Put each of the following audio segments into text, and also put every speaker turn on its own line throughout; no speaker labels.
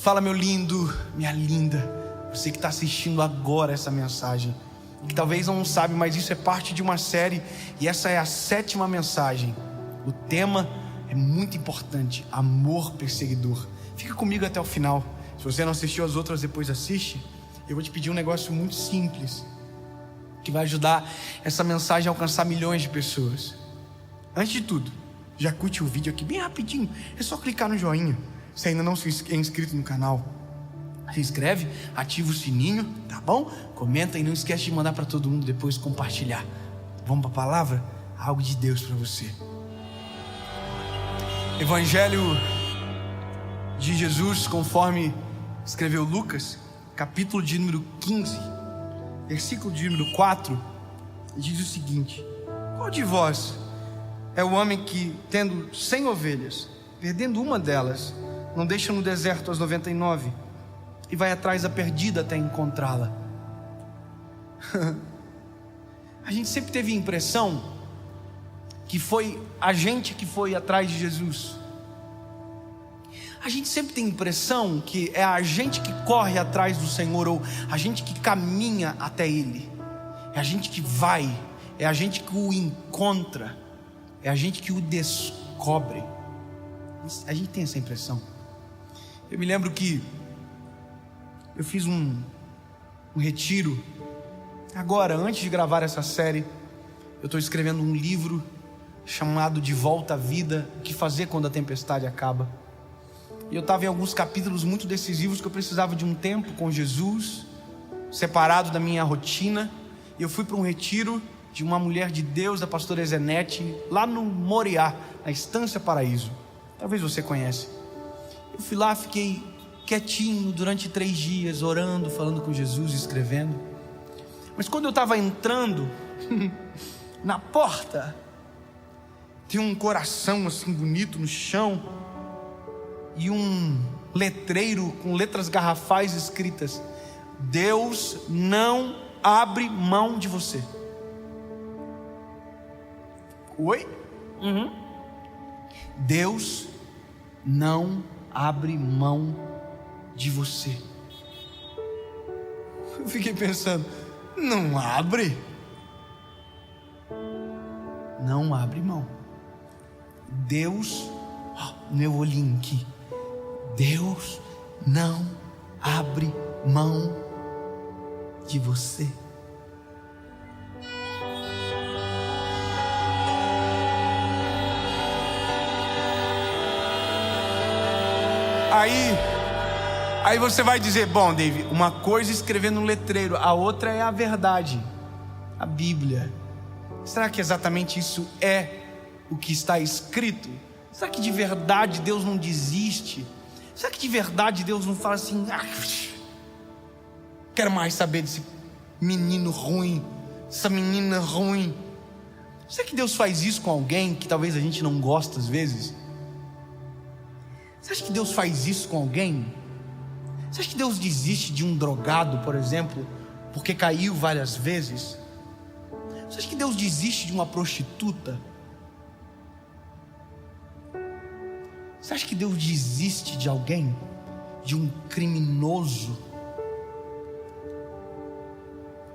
Fala, meu lindo, minha linda, você que está assistindo agora essa mensagem, que talvez não sabe, mas isso é parte de uma série, e essa é a 7ª mensagem. O tema é muito importante: amor perseguidor. Fica comigo até o final. Se você não assistiu as outras, depois assiste. Eu vou te pedir um negócio muito simples, que vai ajudar essa mensagem a alcançar milhões de pessoas. Antes de tudo, já curte o vídeo aqui bem rapidinho. É só clicar no joinha. Se ainda não é inscrito no canal, se inscreve, ativa o sininho, tá bom? Comenta e não esquece de mandar para todo mundo depois compartilhar. Vamos para a palavra? Algo de Deus para você. Evangelho de Jesus, conforme escreveu Lucas, capítulo de número 15, versículo de número 4, diz o seguinte: qual de vós é o homem que, tendo 100 ovelhas, perdendo uma delas, não deixa no deserto as 99 e vai atrás da perdida até encontrá-la? A gente sempre teve a impressão que foi a gente que foi atrás de Jesus. A gente sempre tem a impressão que é a gente que corre atrás do Senhor, ou a gente que caminha até Ele. É a gente que vai, é a gente que o encontra, é a gente que o descobre. A gente tem essa impressão. Eu me lembro que eu fiz um retiro. Agora, antes de gravar essa série, eu estou escrevendo um livro chamado De Volta à Vida, o que fazer quando a tempestade acaba. E eu estava em alguns capítulos muito decisivos que eu precisava de um tempo com Jesus, separado da minha rotina. E eu fui para um retiro de uma mulher de Deus, da pastora Zenete, lá no Moriá, na Estância Paraíso. Talvez você conhece. Eu fui lá, fiquei quietinho durante 3 dias, orando, falando com Jesus, escrevendo. Mas quando eu estava entrando na porta, tem um coração assim bonito no chão e um letreiro com letras garrafais escritas: Deus não abre mão de você. Oi? Deus não abre mão de você. Eu fiquei pensando, não abre? Não abre mão. Deus, meu olhinho aqui, Deus não abre mão de você. Aí você vai dizer, bom, David, uma coisa é escrever no letreiro, a outra é a verdade, a Bíblia. Será que exatamente isso é o que está escrito? Será que de verdade Deus não desiste? Será que de verdade Deus não fala assim, quero mais saber desse menino ruim, essa menina ruim? Será que Deus faz isso com alguém que talvez a gente não gosta às vezes? Você acha que Deus faz isso com alguém? Você acha que Deus desiste de um drogado, por exemplo, porque caiu várias vezes? Você acha que Deus desiste de uma prostituta? Você acha que Deus desiste de alguém? De um criminoso?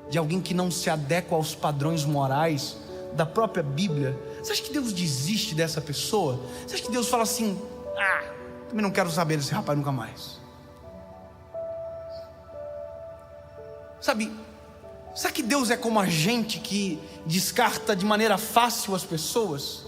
De alguém que não se adequa aos padrões morais da própria Bíblia? Você acha que Deus desiste dessa pessoa? Você acha que Deus fala assim, também não quero saber desse rapaz nunca mais? Sabe, será que Deus é como a gente que descarta de maneira fácil as pessoas?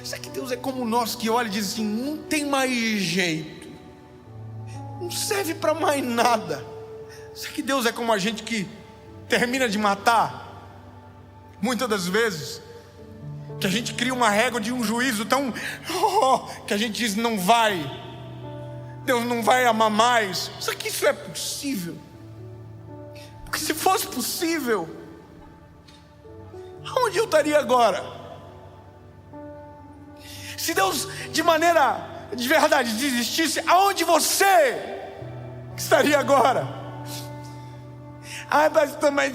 Será que Deus é como nós que olha e diz assim, não tem mais jeito, não serve para mais nada? Será que Deus é como a gente que termina de matar? Muitas das vezes, que a gente cria uma régua de um juízo tão que a gente diz, não vai, Deus não vai amar mais. Será que isso é possível? Porque se fosse possível, aonde eu estaria agora? Se Deus de verdade desistisse, aonde você estaria agora? Ai, pastor, mas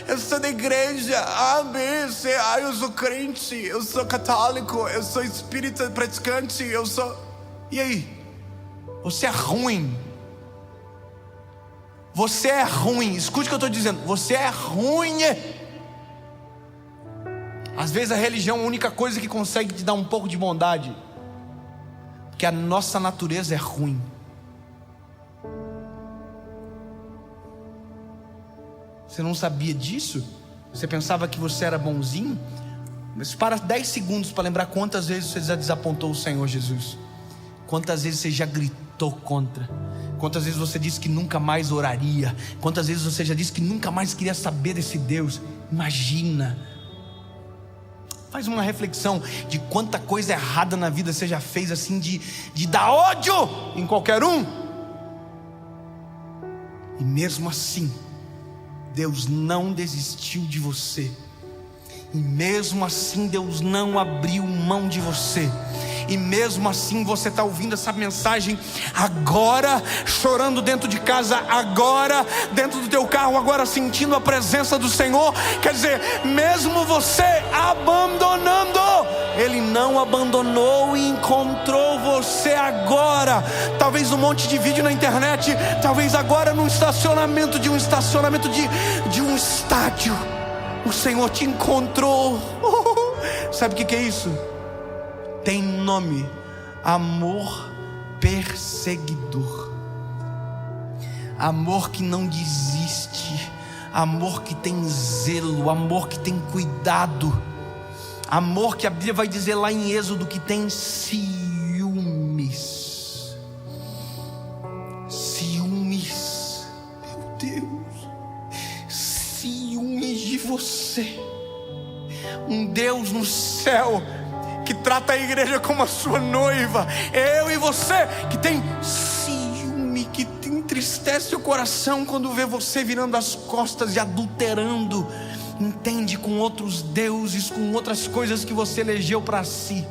eu sou da igreja. A, B, C. Ai, eu sou crente. Eu sou católico. Eu sou espírita praticante. Eu sou... E aí? Você é ruim. Você é ruim. Escute o que eu estou dizendo. Você é ruim. Às vezes a religião é a única coisa que consegue te dar um pouco de bondade, porque a nossa natureza é ruim. Você não sabia disso? Você pensava que você era bonzinho? Mas para 10 segundos para lembrar quantas vezes você já desapontou o Senhor Jesus. Quantas vezes você já gritou contra. Quantas vezes você disse que nunca mais oraria. Quantas vezes você já disse que nunca mais queria saber desse Deus. Imagina. Faz uma reflexão de quanta coisa errada na vida você já fez, assim, de dar ódio em qualquer um. E mesmo assim Deus não desistiu de você. E mesmo assim Deus não abriu mão de você. E mesmo assim você está ouvindo essa mensagem agora, chorando dentro de casa agora, dentro do teu carro agora, sentindo a presença do Senhor. Quer dizer, mesmo você abandonando, Ele não abandonou e encontrou você agora. Talvez um monte de vídeo na internet, talvez agora num estacionamento de um estádio, o Senhor te encontrou. Sabe o que é isso? Tem nome: amor perseguidor. Amor que não desiste, amor que tem zelo, amor que tem cuidado, amor que a Bíblia vai dizer lá em Êxodo que tem ciúmes. Ciúmes, meu Deus, ciúmes de você. Um Deus no céu que trata a igreja como a sua noiva. Eu e você que tem ciúme, que entristece o coração quando vê você virando as costas e adulterando, entende, com outros deuses, com outras coisas que você elegeu para si.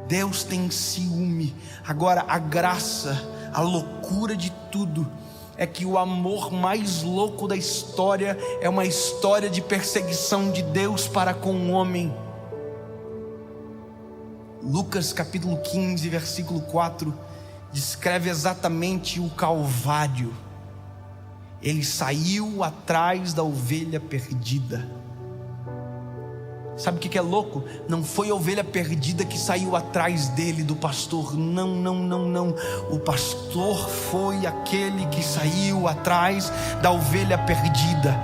Deus tem ciúme. Agora, a graça, a loucura de tudo é que o amor mais louco da história é uma história de perseguição de Deus para com o homem. Lucas capítulo 15, versículo 4, descreve exatamente o Calvário. Ele saiu atrás da ovelha perdida. Sabe o que é louco? Não foi a ovelha perdida que saiu atrás dele, do pastor. Não. O pastor foi aquele que saiu atrás da ovelha perdida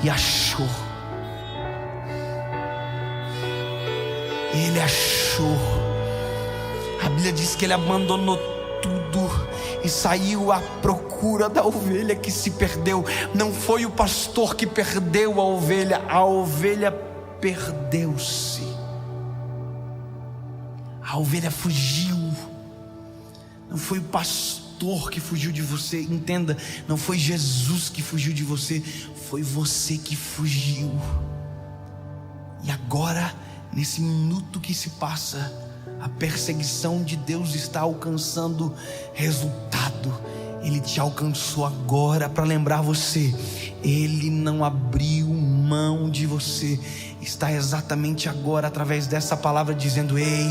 e achou. Ele achou. A Bíblia diz que ele abandonou tudo e saiu à procura da ovelha que se perdeu. Não foi o pastor que perdeu a ovelha perdeu-se. A ovelha fugiu. Não foi o pastor que fugiu de você. Entenda, não foi Jesus que fugiu de você, foi você que fugiu. E agora, nesse minuto que se passa, a perseguição de Deus está alcançando resultado. Ele te alcançou agora para lembrar você. Ele não abriu mão de você. Está exatamente agora, através dessa palavra, dizendo: ei,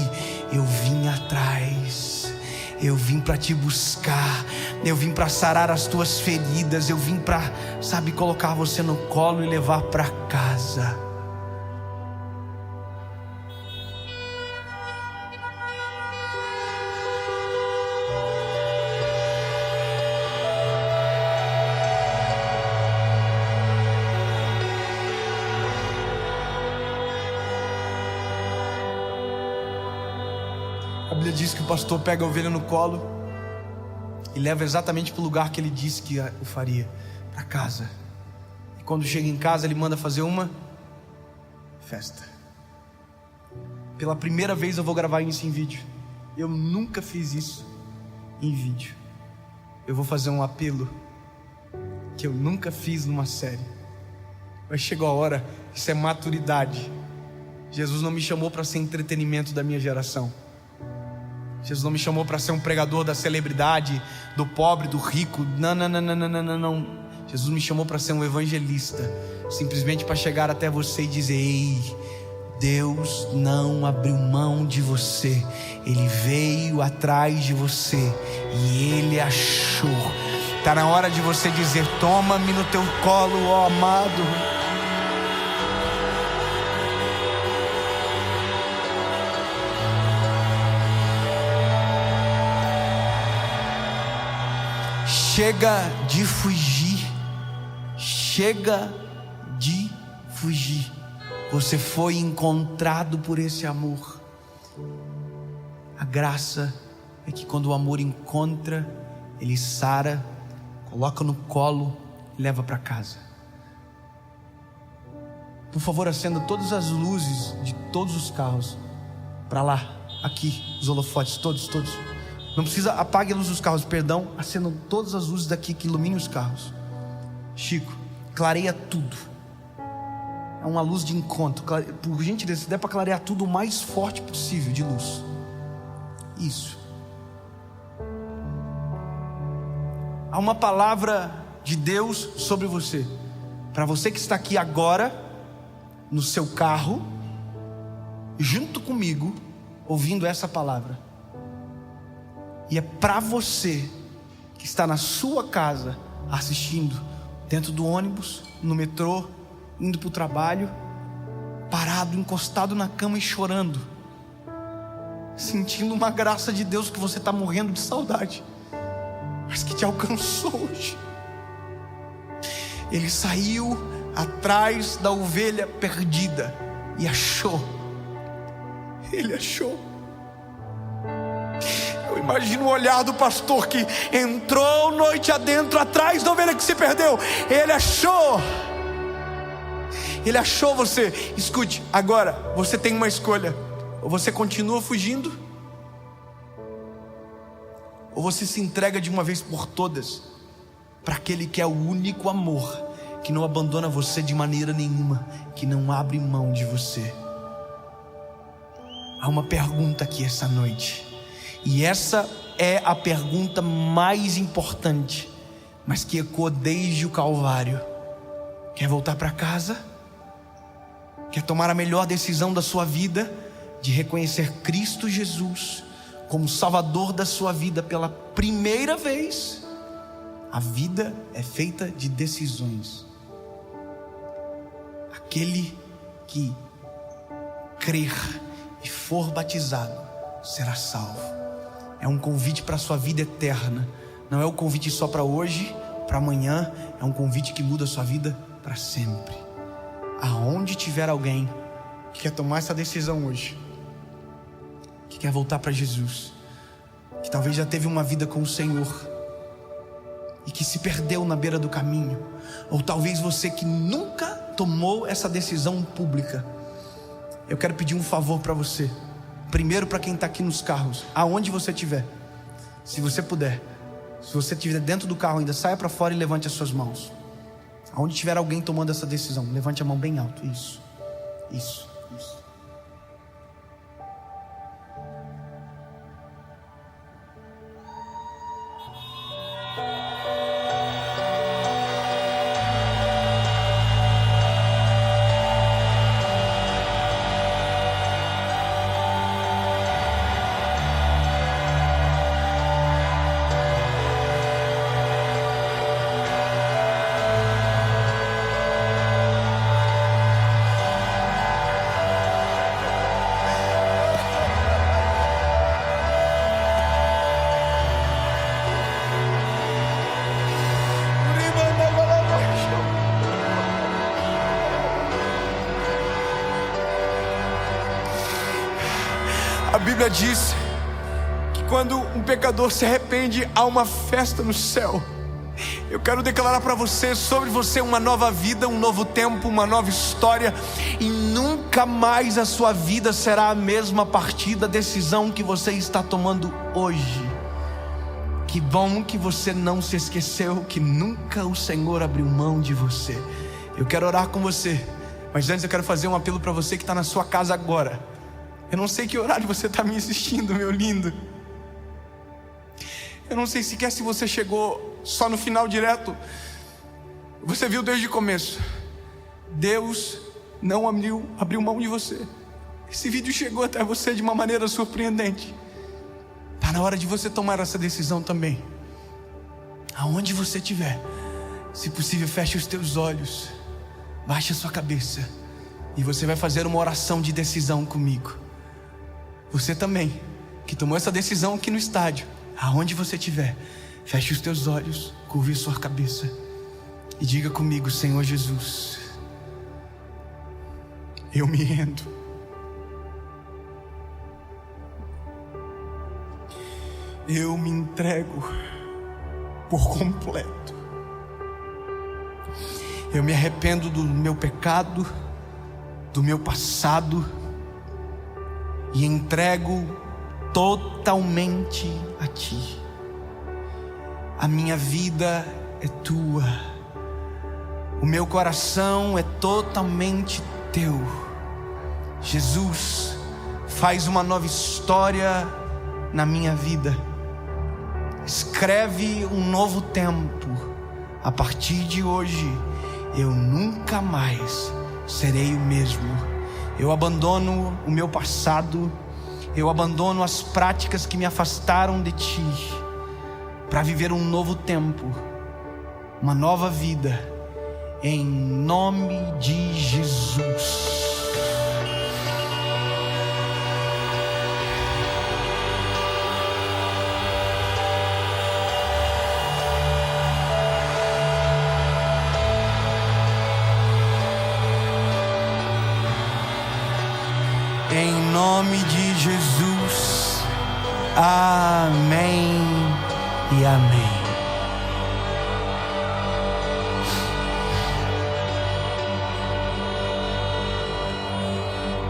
eu vim atrás, eu vim para te buscar, eu vim para sarar as tuas feridas, eu vim para, colocar você no colo e levar para casa. A Bíblia diz que o pastor pega a ovelha no colo e leva exatamente para o lugar que ele disse que o faria, para casa. E quando chega em casa, ele manda fazer uma festa. Pela primeira vez eu vou gravar isso em vídeo. Eu nunca fiz isso em vídeo. Eu vou fazer um apelo que eu nunca fiz numa série. Mas chegou a hora, isso é maturidade. Jesus não me chamou para ser entretenimento da minha geração. Jesus não me chamou para ser um pregador da celebridade, do pobre, do rico. Não. Jesus me chamou para ser um evangelista, simplesmente para chegar até você e dizer: ei, Deus não abriu mão de você, Ele veio atrás de você e Ele achou. Está na hora de você dizer: toma-me no teu colo, ó amado. Chega de fugir. Chega de fugir. Você foi encontrado por esse amor. A graça é que quando o amor encontra, ele sara, coloca no colo e leva para casa. Por favor, acenda todas as luzes de todos os carros. Para lá, aqui, os holofotes, todos. Não precisa, apague a luz dos carros, perdão. Acendam todas as luzes daqui que iluminem os carros. Chico, clareia tudo. É uma luz de encontro. Por gentileza, se der para clarear tudo o mais forte possível de luz. Isso. Há uma palavra de Deus sobre você. Para você que está aqui agora, no seu carro, junto comigo, ouvindo essa palavra. E é para você que está na sua casa, assistindo, dentro do ônibus, no metrô, indo para o trabalho, parado, encostado na cama e chorando, sentindo uma graça de Deus que você está morrendo de saudade, mas que te alcançou hoje. Ele saiu atrás da ovelha perdida e achou. Ele achou. Eu imagino o olhar do pastor que entrou noite adentro, atrás da ovelha que se perdeu. Ele achou. Ele achou você. Escute, agora você tem uma escolha: ou você continua fugindo, ou você se entrega de uma vez por todas para aquele que é o único amor, que não abandona você de maneira nenhuma, que não abre mão de você. Há uma pergunta aqui essa noite, e essa é a pergunta mais importante, mas que ecoa desde o Calvário. Quer voltar para casa? Quer tomar a melhor decisão da sua vida, de reconhecer Cristo Jesus como Salvador da sua vida pela primeira vez? A vida é feita de decisões. Aquele que crer e for batizado será salvo. É um convite para a sua vida eterna. Não é um convite só para hoje, para amanhã. É um convite que muda a sua vida para sempre. Aonde tiver alguém que quer tomar essa decisão hoje, que quer voltar para Jesus, que talvez já teve uma vida com o Senhor e que se perdeu na beira do caminho, ou talvez você que nunca tomou essa decisão pública, eu quero pedir um favor para você. Primeiro, para quem está aqui nos carros, aonde você estiver, se você puder, se você estiver dentro do carro ainda, saia para fora e levante as suas mãos. Aonde tiver alguém tomando essa decisão, levante a mão bem alto. Isso. A Bíblia diz que quando um pecador se arrepende, há uma festa no céu. Eu quero declarar para você, sobre você, uma nova vida, um novo tempo, uma nova história. E nunca mais a sua vida será a mesma a partir da decisão que você está tomando hoje. Que bom que você não se esqueceu que nunca o Senhor abriu mão de você. Eu quero orar com você, mas antes eu quero fazer um apelo para você que está na sua casa agora. Eu não sei que horário você está me assistindo, meu lindo. Eu não sei sequer se você chegou só no final direto. Você viu desde o começo, Deus não abriu mão de você. Esse vídeo chegou até você de uma maneira surpreendente. Está na hora de você tomar essa decisão também. Aonde você estiver, se possível, feche os teus olhos, baixe a sua cabeça, e você vai fazer uma oração de decisão comigo. Você também, que tomou essa decisão aqui no estádio, aonde você estiver, feche os teus olhos, curve a sua cabeça e diga comigo: Senhor Jesus, eu me rendo. Eu me entrego por completo. Eu me arrependo do meu pecado, do meu passado, e entrego totalmente a Ti. A minha vida é Tua, o meu coração é totalmente Teu. Jesus, faz uma nova história na minha vida. Escreve um novo tempo. A partir de hoje, eu nunca mais serei o mesmo. Eu abandono o meu passado, eu abandono as práticas que me afastaram de Ti, para viver um novo tempo, uma nova vida, em nome de Jesus. Em nome de Jesus, amém e amém.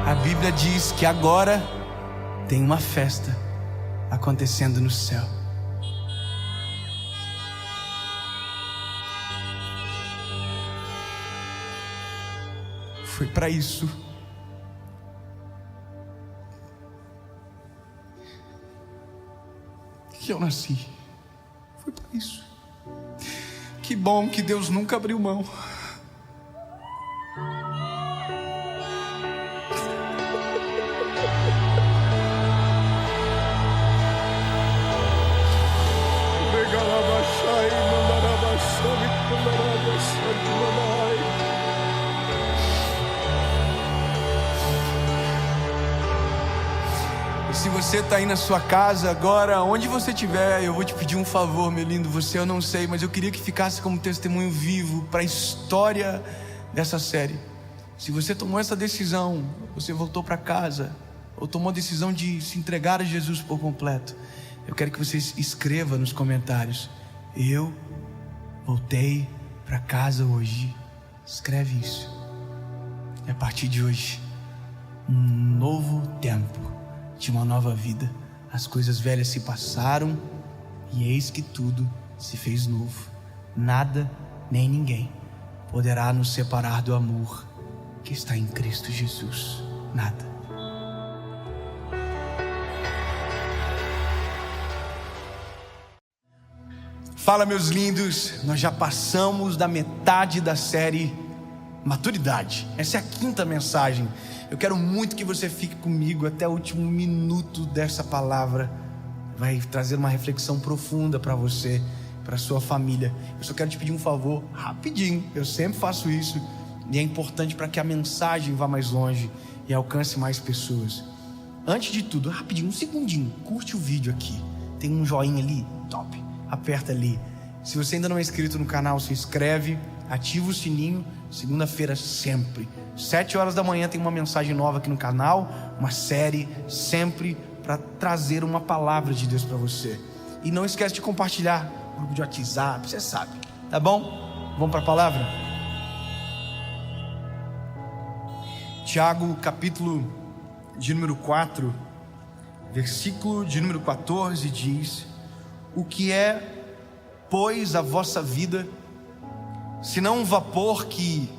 A Bíblia diz que agora tem uma festa acontecendo no céu. Foi para isso que eu nasci. Foi para isso. Que bom que Deus nunca abriu mão. Se você está aí na sua casa agora, onde você estiver, eu vou te pedir um favor, meu lindo. Você eu não sei, mas eu queria que ficasse como testemunho vivo para a história dessa série. Se você tomou essa decisão, você voltou para casa, ou tomou a decisão de se entregar a Jesus por completo, eu quero que você escreva nos comentários: eu voltei para casa hoje. Escreve isso. E a partir de hoje, um novo tempo de uma nova vida. As coisas velhas se passaram e eis que tudo se fez novo. Nada nem ninguém poderá nos separar do amor que está em Cristo Jesus. Nada. Fala, meus lindos. Nós já passamos da metade da série Maturidade. Essa é a 5ª mensagem. Eu quero muito que você fique comigo até o último minuto dessa palavra. Vai trazer uma reflexão profunda para você, para sua família. Eu só quero te pedir um favor, rapidinho. Eu sempre faço isso e é importante para que a mensagem vá mais longe e alcance mais pessoas. Antes de tudo, rapidinho, um segundinho, curte o vídeo aqui. Tem um joinha ali, top. Aperta ali. Se você ainda não é inscrito no canal, se inscreve, ativa o sininho. Segunda-feira sempre, 7 horas da manhã, tem uma mensagem nova aqui no canal, uma série sempre para trazer uma palavra de Deus para você. E não esquece de compartilhar no grupo de WhatsApp, você sabe, tá bom? Vamos para a palavra? Tiago, capítulo de número 4, versículo de número 14 diz: o que é, pois, a vossa vida, senão um vapor que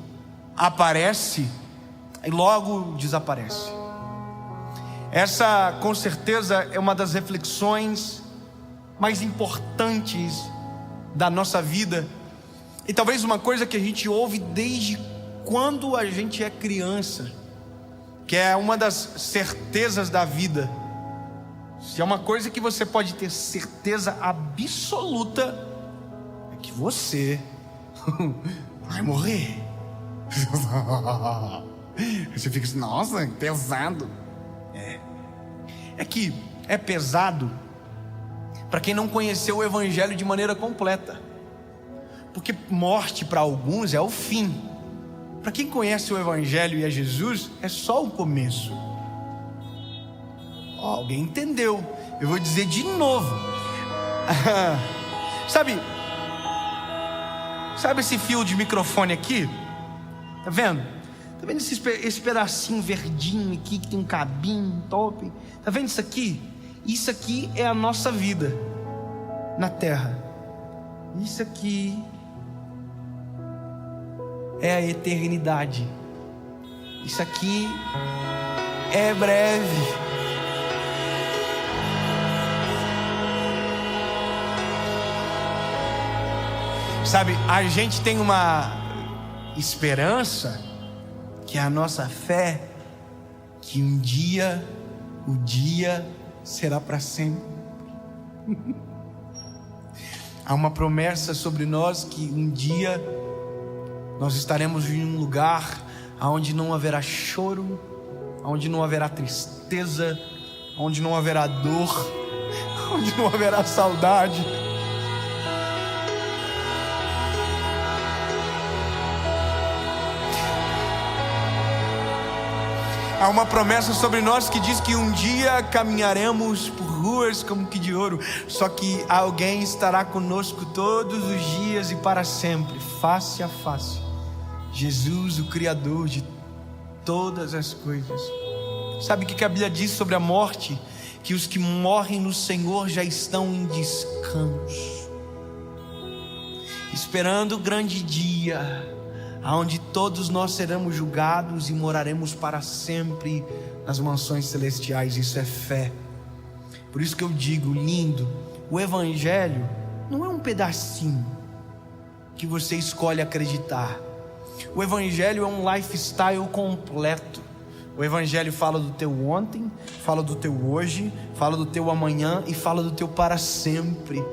aparece e logo desaparece? Essa, com certeza, é uma das reflexões mais importantes da nossa vida, E talvez uma coisa que a gente ouve desde quando a gente é criança, que é uma das certezas da vida. Se é uma coisa que você pode ter certeza absoluta, é que você vai morrer. Você fica assim, nossa, pesado. É que é pesado para quem não conheceu o Evangelho de maneira completa. Porque morte para alguns é o fim. Para quem conhece o Evangelho e é Jesus, é só o começo. Alguém entendeu? Eu vou dizer de novo. Sabe esse fio de microfone aqui? Tá vendo? Tá vendo esse pedacinho verdinho aqui que tem um cabinho top? Tá vendo isso aqui? Isso aqui é a nossa vida na terra. Isso aqui é a eternidade. Isso aqui é breve. Sabe, a gente tem uma esperança, que é a nossa fé, que um dia, o dia será para sempre. Há uma promessa sobre nós que um dia nós estaremos em um lugar onde não haverá choro, onde não haverá tristeza, onde não haverá dor, onde não haverá saudade. Há uma promessa sobre nós que diz que um dia caminharemos por ruas como que de ouro. Só que alguém estará conosco todos os dias e para sempre, face a face. Jesus, o Criador de todas as coisas. Sabe o que a Bíblia diz sobre a morte? Que os que morrem no Senhor já estão em descanso, esperando o grande dia, aonde todos nós seremos julgados e moraremos para sempre nas mansões celestiais. Isso é fé. Por isso que eu digo, lindo, o Evangelho não é um pedacinho que você escolhe acreditar. O Evangelho é um lifestyle completo. O Evangelho fala do teu ontem, fala do teu hoje, fala do teu amanhã e fala do teu para sempre.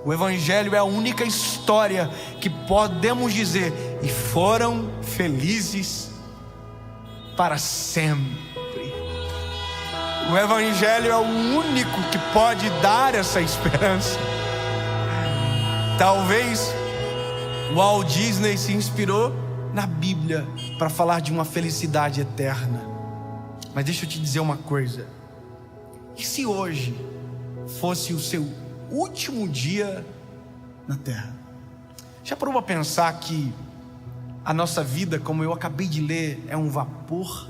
O Evangelho é a única história que podemos dizer, e foram felizes para sempre. O Evangelho é o único que pode dar essa esperança. Talvez Walt Disney se inspirou na Bíblia para falar de uma felicidade eterna. Mas deixa eu te dizer uma coisa. E se hoje fosse o seu último dia na terra? Já parou para pensar que a nossa vida, como eu acabei de ler, é um vapor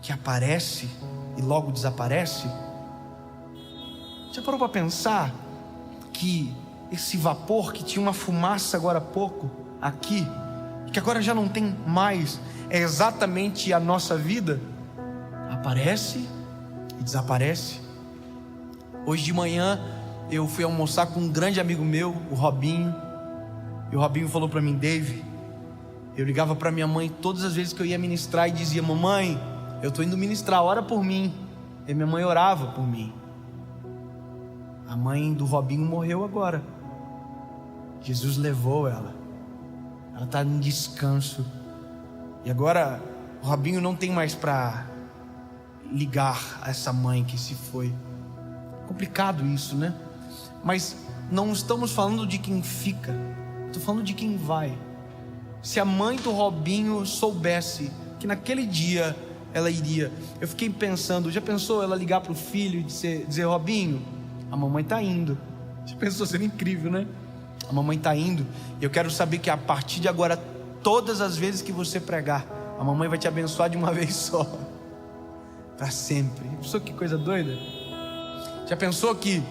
que aparece e logo desaparece? Já parou para pensar que esse vapor que tinha uma fumaça agora há pouco aqui, que agora já não tem mais, é exatamente a nossa vida? Aparece e desaparece. Hoje de manhã eu fui almoçar com um grande amigo meu, o Robinho. E o Robinho falou para mim, Dave, eu ligava para minha mãe todas as vezes que eu ia ministrar e dizia, mamãe, eu estou indo ministrar, ora por mim. E minha mãe orava por mim. A mãe do Robinho morreu agora. Jesus levou ela. Ela está em descanso. E agora o Robinho não tem mais para ligar a essa mãe que se foi. Complicado isso, né? Mas não estamos falando de quem fica, estou falando de quem vai. Se a mãe do Robinho soubesse que naquele dia ela iria, eu fiquei pensando, já pensou ela ligar para o filho e dizer, Robinho, a mamãe está indo. Já pensou, seria incrível, né? A mamãe está indo, e eu quero saber que a partir de agora, todas as vezes que você pregar, a mamãe vai te abençoar de uma vez só, para sempre. Já pensou que coisa doida? Já pensou que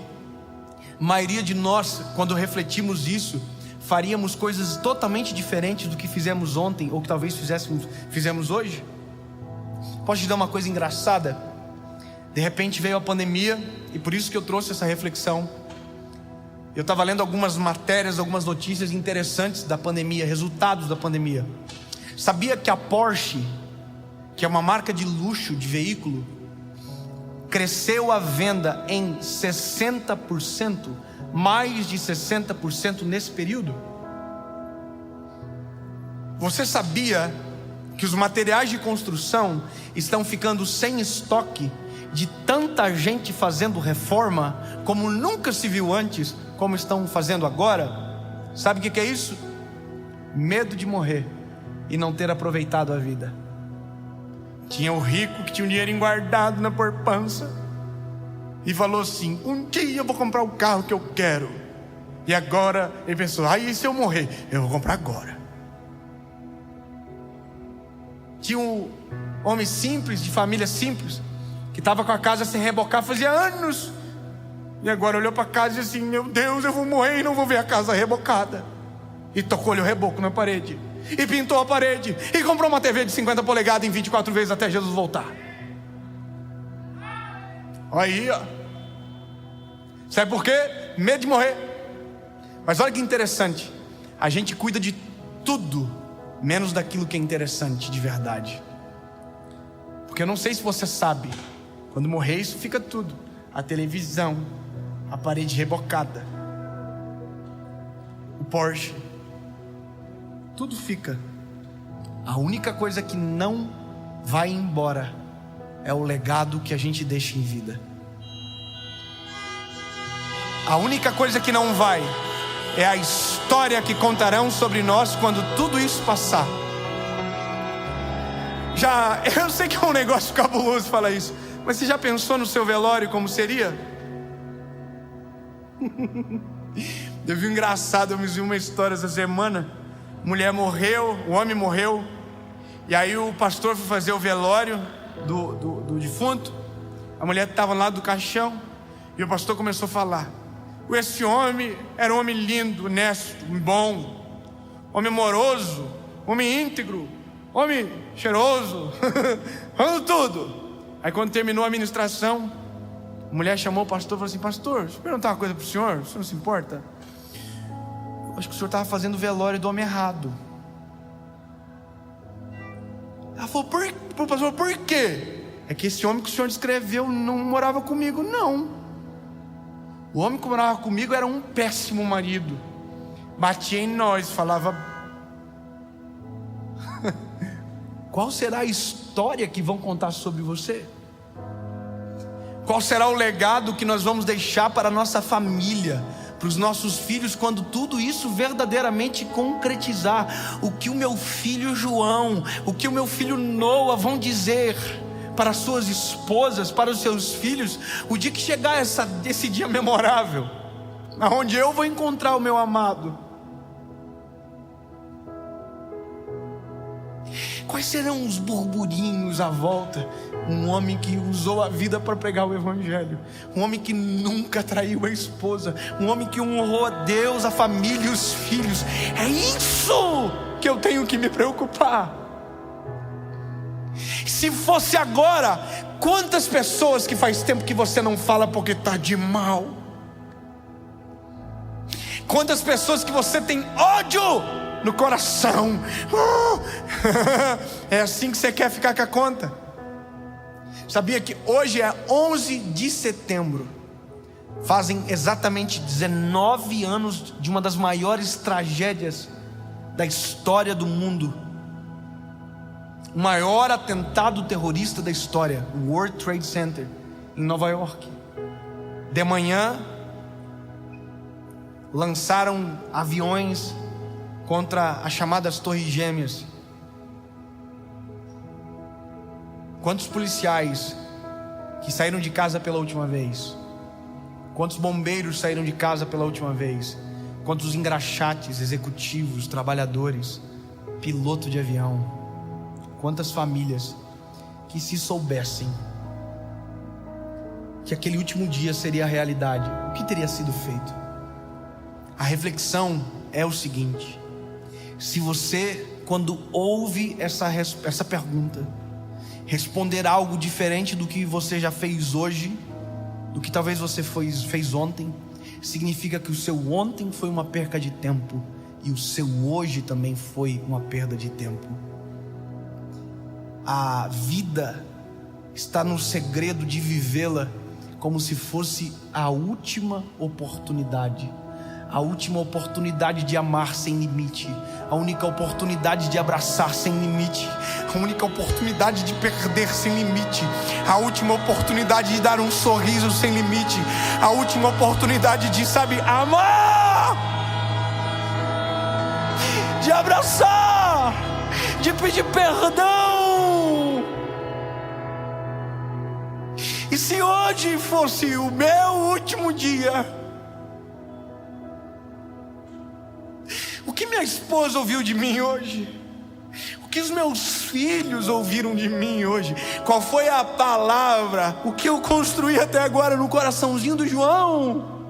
a maioria de nós, quando refletimos isso, faríamos coisas totalmente diferentes do que fizemos ontem, ou que talvez fizemos hoje? Posso te dar uma coisa Eu estava lendo algumas matérias, algumas notícias interessantes da pandemia, resultados da pandemia. Sabia que a Porsche, que é uma marca de luxo de veículo, cresceu a venda em 60%, mais de 60% nesse período? Você sabia que os materiais de construção estão ficando sem estoque de tanta gente fazendo reforma como nunca se viu antes, como estão fazendo agora? Sabe o que é isso? Medo de morrer e não ter aproveitado a vida. Tinha o rico que tinha o dinheiro guardado na poupança e falou assim: um dia eu vou comprar o carro que eu quero. E agora ele pensou: aí se eu morrer, eu vou comprar agora. Tinha um homem simples, de família simples, que estava com a casa sem rebocar fazia anos, e agora olhou para a casa e disse assim: meu Deus, eu vou morrer e não vou ver a casa rebocada. E tocou-lhe o reboco na parede, e pintou a parede, e comprou uma TV de 50 polegadas em 24 vezes até Jesus voltar. Aí, ó. Sabe por quê? Medo de morrer. Mas olha que interessante, a gente cuida de tudo menos daquilo que é interessante de verdade. Porque eu não sei se você sabe, quando morrer isso fica tudo: a televisão, a parede rebocada, o Porsche, tudo fica. A única coisa que não vai embora é o legado que a gente deixa em vida. A única coisa que não vai é a história que contarão sobre nós quando tudo isso passar. Eu sei que é um negócio cabuloso falar isso, mas você já pensou no seu velório como seria? Eu vi engraçado, eu me vi uma história essa semana. Mulher morreu, o homem morreu, e aí o pastor foi fazer o velório do defunto. A mulher estava lá do caixão, e o pastor começou a falar: esse homem era um homem lindo, honesto, bom, homem amoroso, homem íntegro, homem cheiroso, falando tudo. Aí quando terminou a ministração, a mulher chamou o pastor e falou assim: pastor, deixa eu perguntar uma coisa para o senhor não se importa? Eu acho que o senhor estava fazendo o velório do homem errado. Ela falou: pastor, por quê? É que esse homem que o senhor descreveu não morava comigo, não. O homem que morava comigo era um péssimo marido, batia em nós, falava. Qual será a história que vão contar sobre você? Qual será o legado que nós vamos deixar para a nossa família, para os nossos filhos, quando tudo isso verdadeiramente concretizar? O que o meu filho João, o que o meu filho Noah vão dizer para as suas esposas, para os seus filhos, o dia que chegar esse dia memorável, onde eu vou encontrar o meu amado? Quais serão os burburinhos à volta? Um homem que usou a vida para pregar o evangelho, um homem que nunca traiu a esposa, um homem que honrou a Deus, a família e os filhos. É isso que eu tenho que me preocupar. Se fosse agora, quantas pessoas que faz tempo que você não fala porque está de mal? Quantas pessoas que você tem ódio no coração? É assim que você quer ficar com a conta? Sabia que hoje é 11 de setembro, fazem exatamente 19 anos de uma das maiores tragédias da história do mundo, o maior atentado terrorista da história, o World Trade Center, em Nova York. De manhã, lançaram aviões contra as chamadas Torres Gêmeas. Quantos policiais que saíram de casa pela última vez? Quantos bombeiros saíram de casa pela última vez? Quantos engraxates, executivos, trabalhadores, piloto de avião? Quantas famílias que, se soubessem que aquele último dia seria a realidade, o que teria sido feito? A reflexão é o seguinte: se você, quando ouve essa pergunta, responder algo diferente do que você já fez hoje, do que talvez você fez ontem, significa que o seu ontem foi uma perca de tempo e o seu hoje também foi uma perda de tempo. A vida está no segredo de vivê-la como se fosse a última oportunidade. A última oportunidade de amar sem limite. A única oportunidade de abraçar sem limite. A única oportunidade de perder sem limite. A última oportunidade de dar um sorriso sem limite. A última oportunidade de, amar. De abraçar. De pedir perdão. E se hoje fosse o meu último dia, o que minha esposa ouviu de mim hoje? O que os meus filhos ouviram de mim hoje? Qual foi a palavra? O que eu construí até agora no coraçãozinho do João?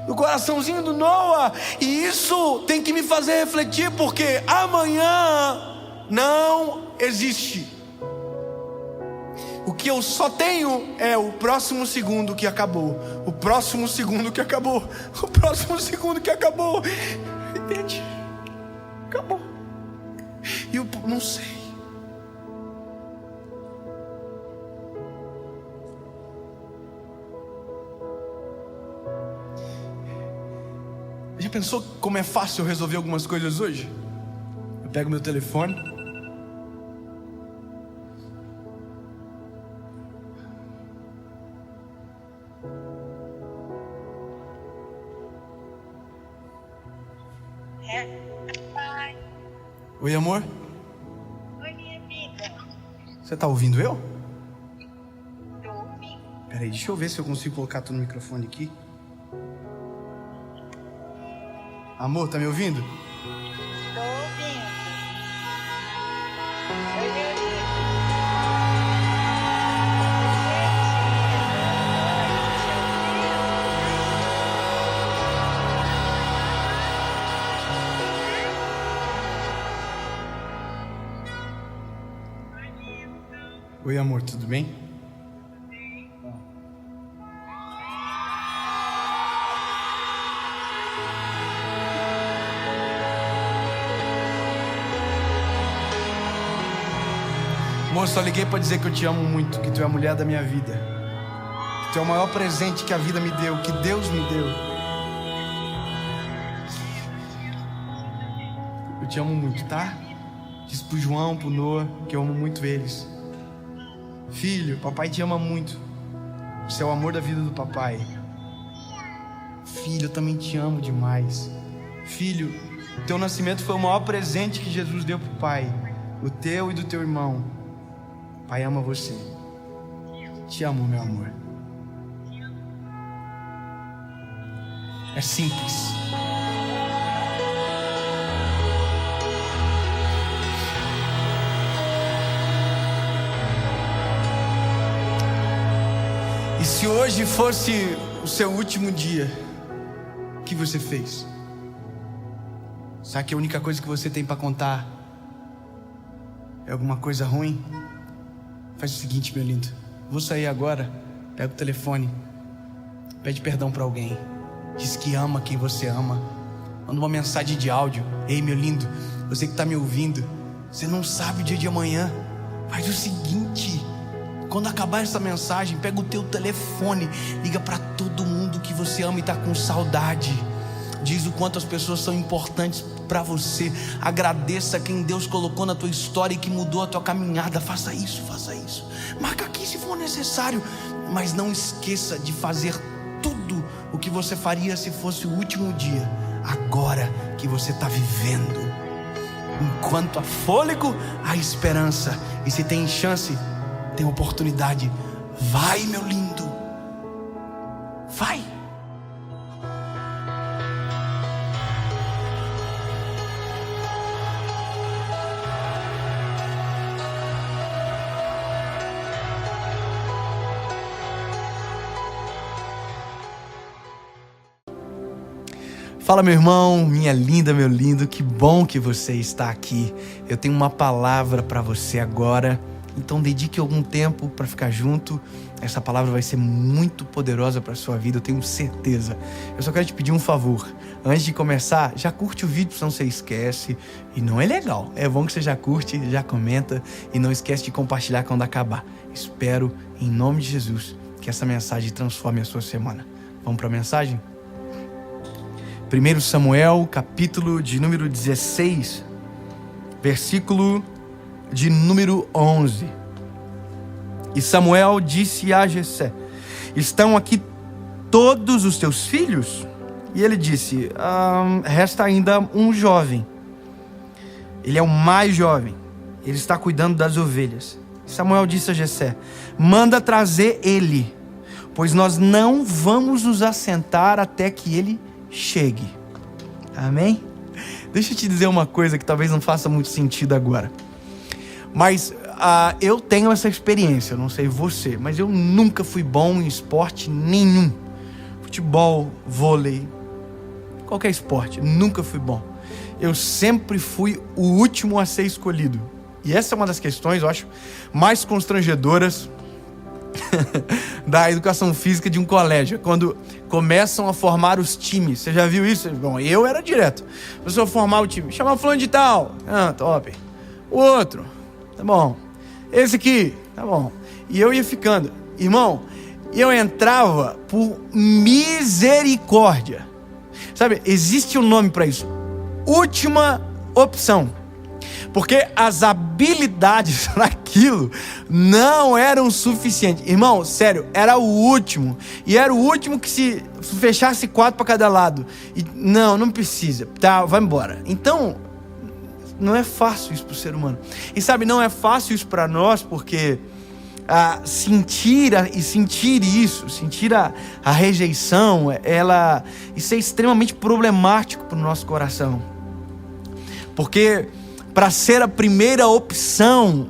No coraçãozinho do Noah? E isso tem que me fazer refletir, porque amanhã não existe. O que eu só tenho é o próximo segundo que acabou. O próximo segundo que acabou. O próximo segundo que acabou. Entende? Acabou. E eu não sei. Já pensou como é fácil eu resolver algumas coisas hoje? Eu pego meu telefone. Oi, amor.
Oi, minha vida.
Você tá ouvindo eu?
Tô ouvindo.
Peraí, deixa eu ver se eu consigo colocar tu no microfone aqui. Amor, tá me ouvindo?
Tô ouvindo. Oi, minha vida.
Oi, amor, tudo bem? Amor, só liguei pra dizer que eu te amo muito, que tu é a mulher da minha vida, que tu é o maior presente que a vida me deu, que Deus me deu. Eu te amo muito, tá? Diz pro João, pro Noah, que eu amo muito eles. Filho, papai te ama muito. Você é o amor da vida do papai. Filho, eu também te amo demais. Filho, teu nascimento foi o maior presente que Jesus deu pro pai. O teu e do teu irmão. Pai ama você. Te amo, meu amor. É simples. E se hoje fosse o seu último dia, o que você fez? Será que a única coisa que você tem para contar é alguma coisa ruim? Faz o seguinte, meu lindo. Vou sair agora, pega o telefone, pede perdão para alguém, diz que ama quem você ama, manda uma mensagem de áudio. Ei, meu lindo, você que tá me ouvindo, você não sabe o dia de amanhã. Faz o seguinte: quando acabar essa mensagem, pega o teu telefone, liga para todo mundo que você ama e tá com saudade. Diz o quanto as pessoas são importantes para você. Agradeça quem Deus colocou na tua história e que mudou a tua caminhada. Faça isso, faça isso. Marca aqui se for necessário. Mas não esqueça de fazer tudo o que você faria se fosse o último dia. Agora que você está vivendo. Enquanto há fôlego, há esperança. E se tem chance, tem oportunidade. Vai, meu lindo. Vai. Fala, meu irmão, minha linda, meu lindo, que bom que você está aqui. Eu tenho uma palavra para você agora, então dedique algum tempo para ficar junto. Essa palavra vai ser muito poderosa para a sua vida, eu tenho certeza. Eu só quero te pedir um favor. Antes de começar, já curte o vídeo, senão você esquece. E não é legal. É bom que você já curte, já comenta. E não esquece de compartilhar quando acabar. Espero, em nome de Jesus, que essa mensagem transforme a sua semana. Vamos para a mensagem? 1 Samuel, capítulo de número 16, versículo de número 11. E Samuel disse a Jessé: estão aqui todos os teus filhos? E ele disse: resta ainda um jovem. Ele é o mais jovem. Ele está cuidando das ovelhas. Samuel disse a Jessé: manda trazer ele, pois nós não vamos nos assentar até que ele chegue. Amém? Deixa eu te dizer uma coisa que talvez não faça muito sentido agora. Mas eu tenho essa experiência, eu não sei você, mas eu nunca fui bom em esporte nenhum. Futebol, vôlei, qualquer esporte, nunca fui bom. Eu sempre fui o último a ser escolhido. E essa é uma das questões, eu acho, mais constrangedoras da educação física de um colégio. Quando começam a formar os times. Você já viu isso? Bom, eu era direto. A pessoa formar o time, chamar fulano de tal. Top. O outro, tá bom. Esse aqui, tá bom. E eu ia ficando. Irmão, eu entrava por misericórdia. Sabe, existe um nome para isso. Última opção. Porque as habilidades naquilo não eram suficientes. Irmão, sério, era o último. E era o último que se fechasse 4 para cada lado. E não precisa. Tá, vai embora. Então, não é fácil isso para o ser humano. E sabe, não é fácil isso para nós, porque sentir a rejeição, isso é extremamente problemático para o nosso coração. Porque para ser a primeira opção,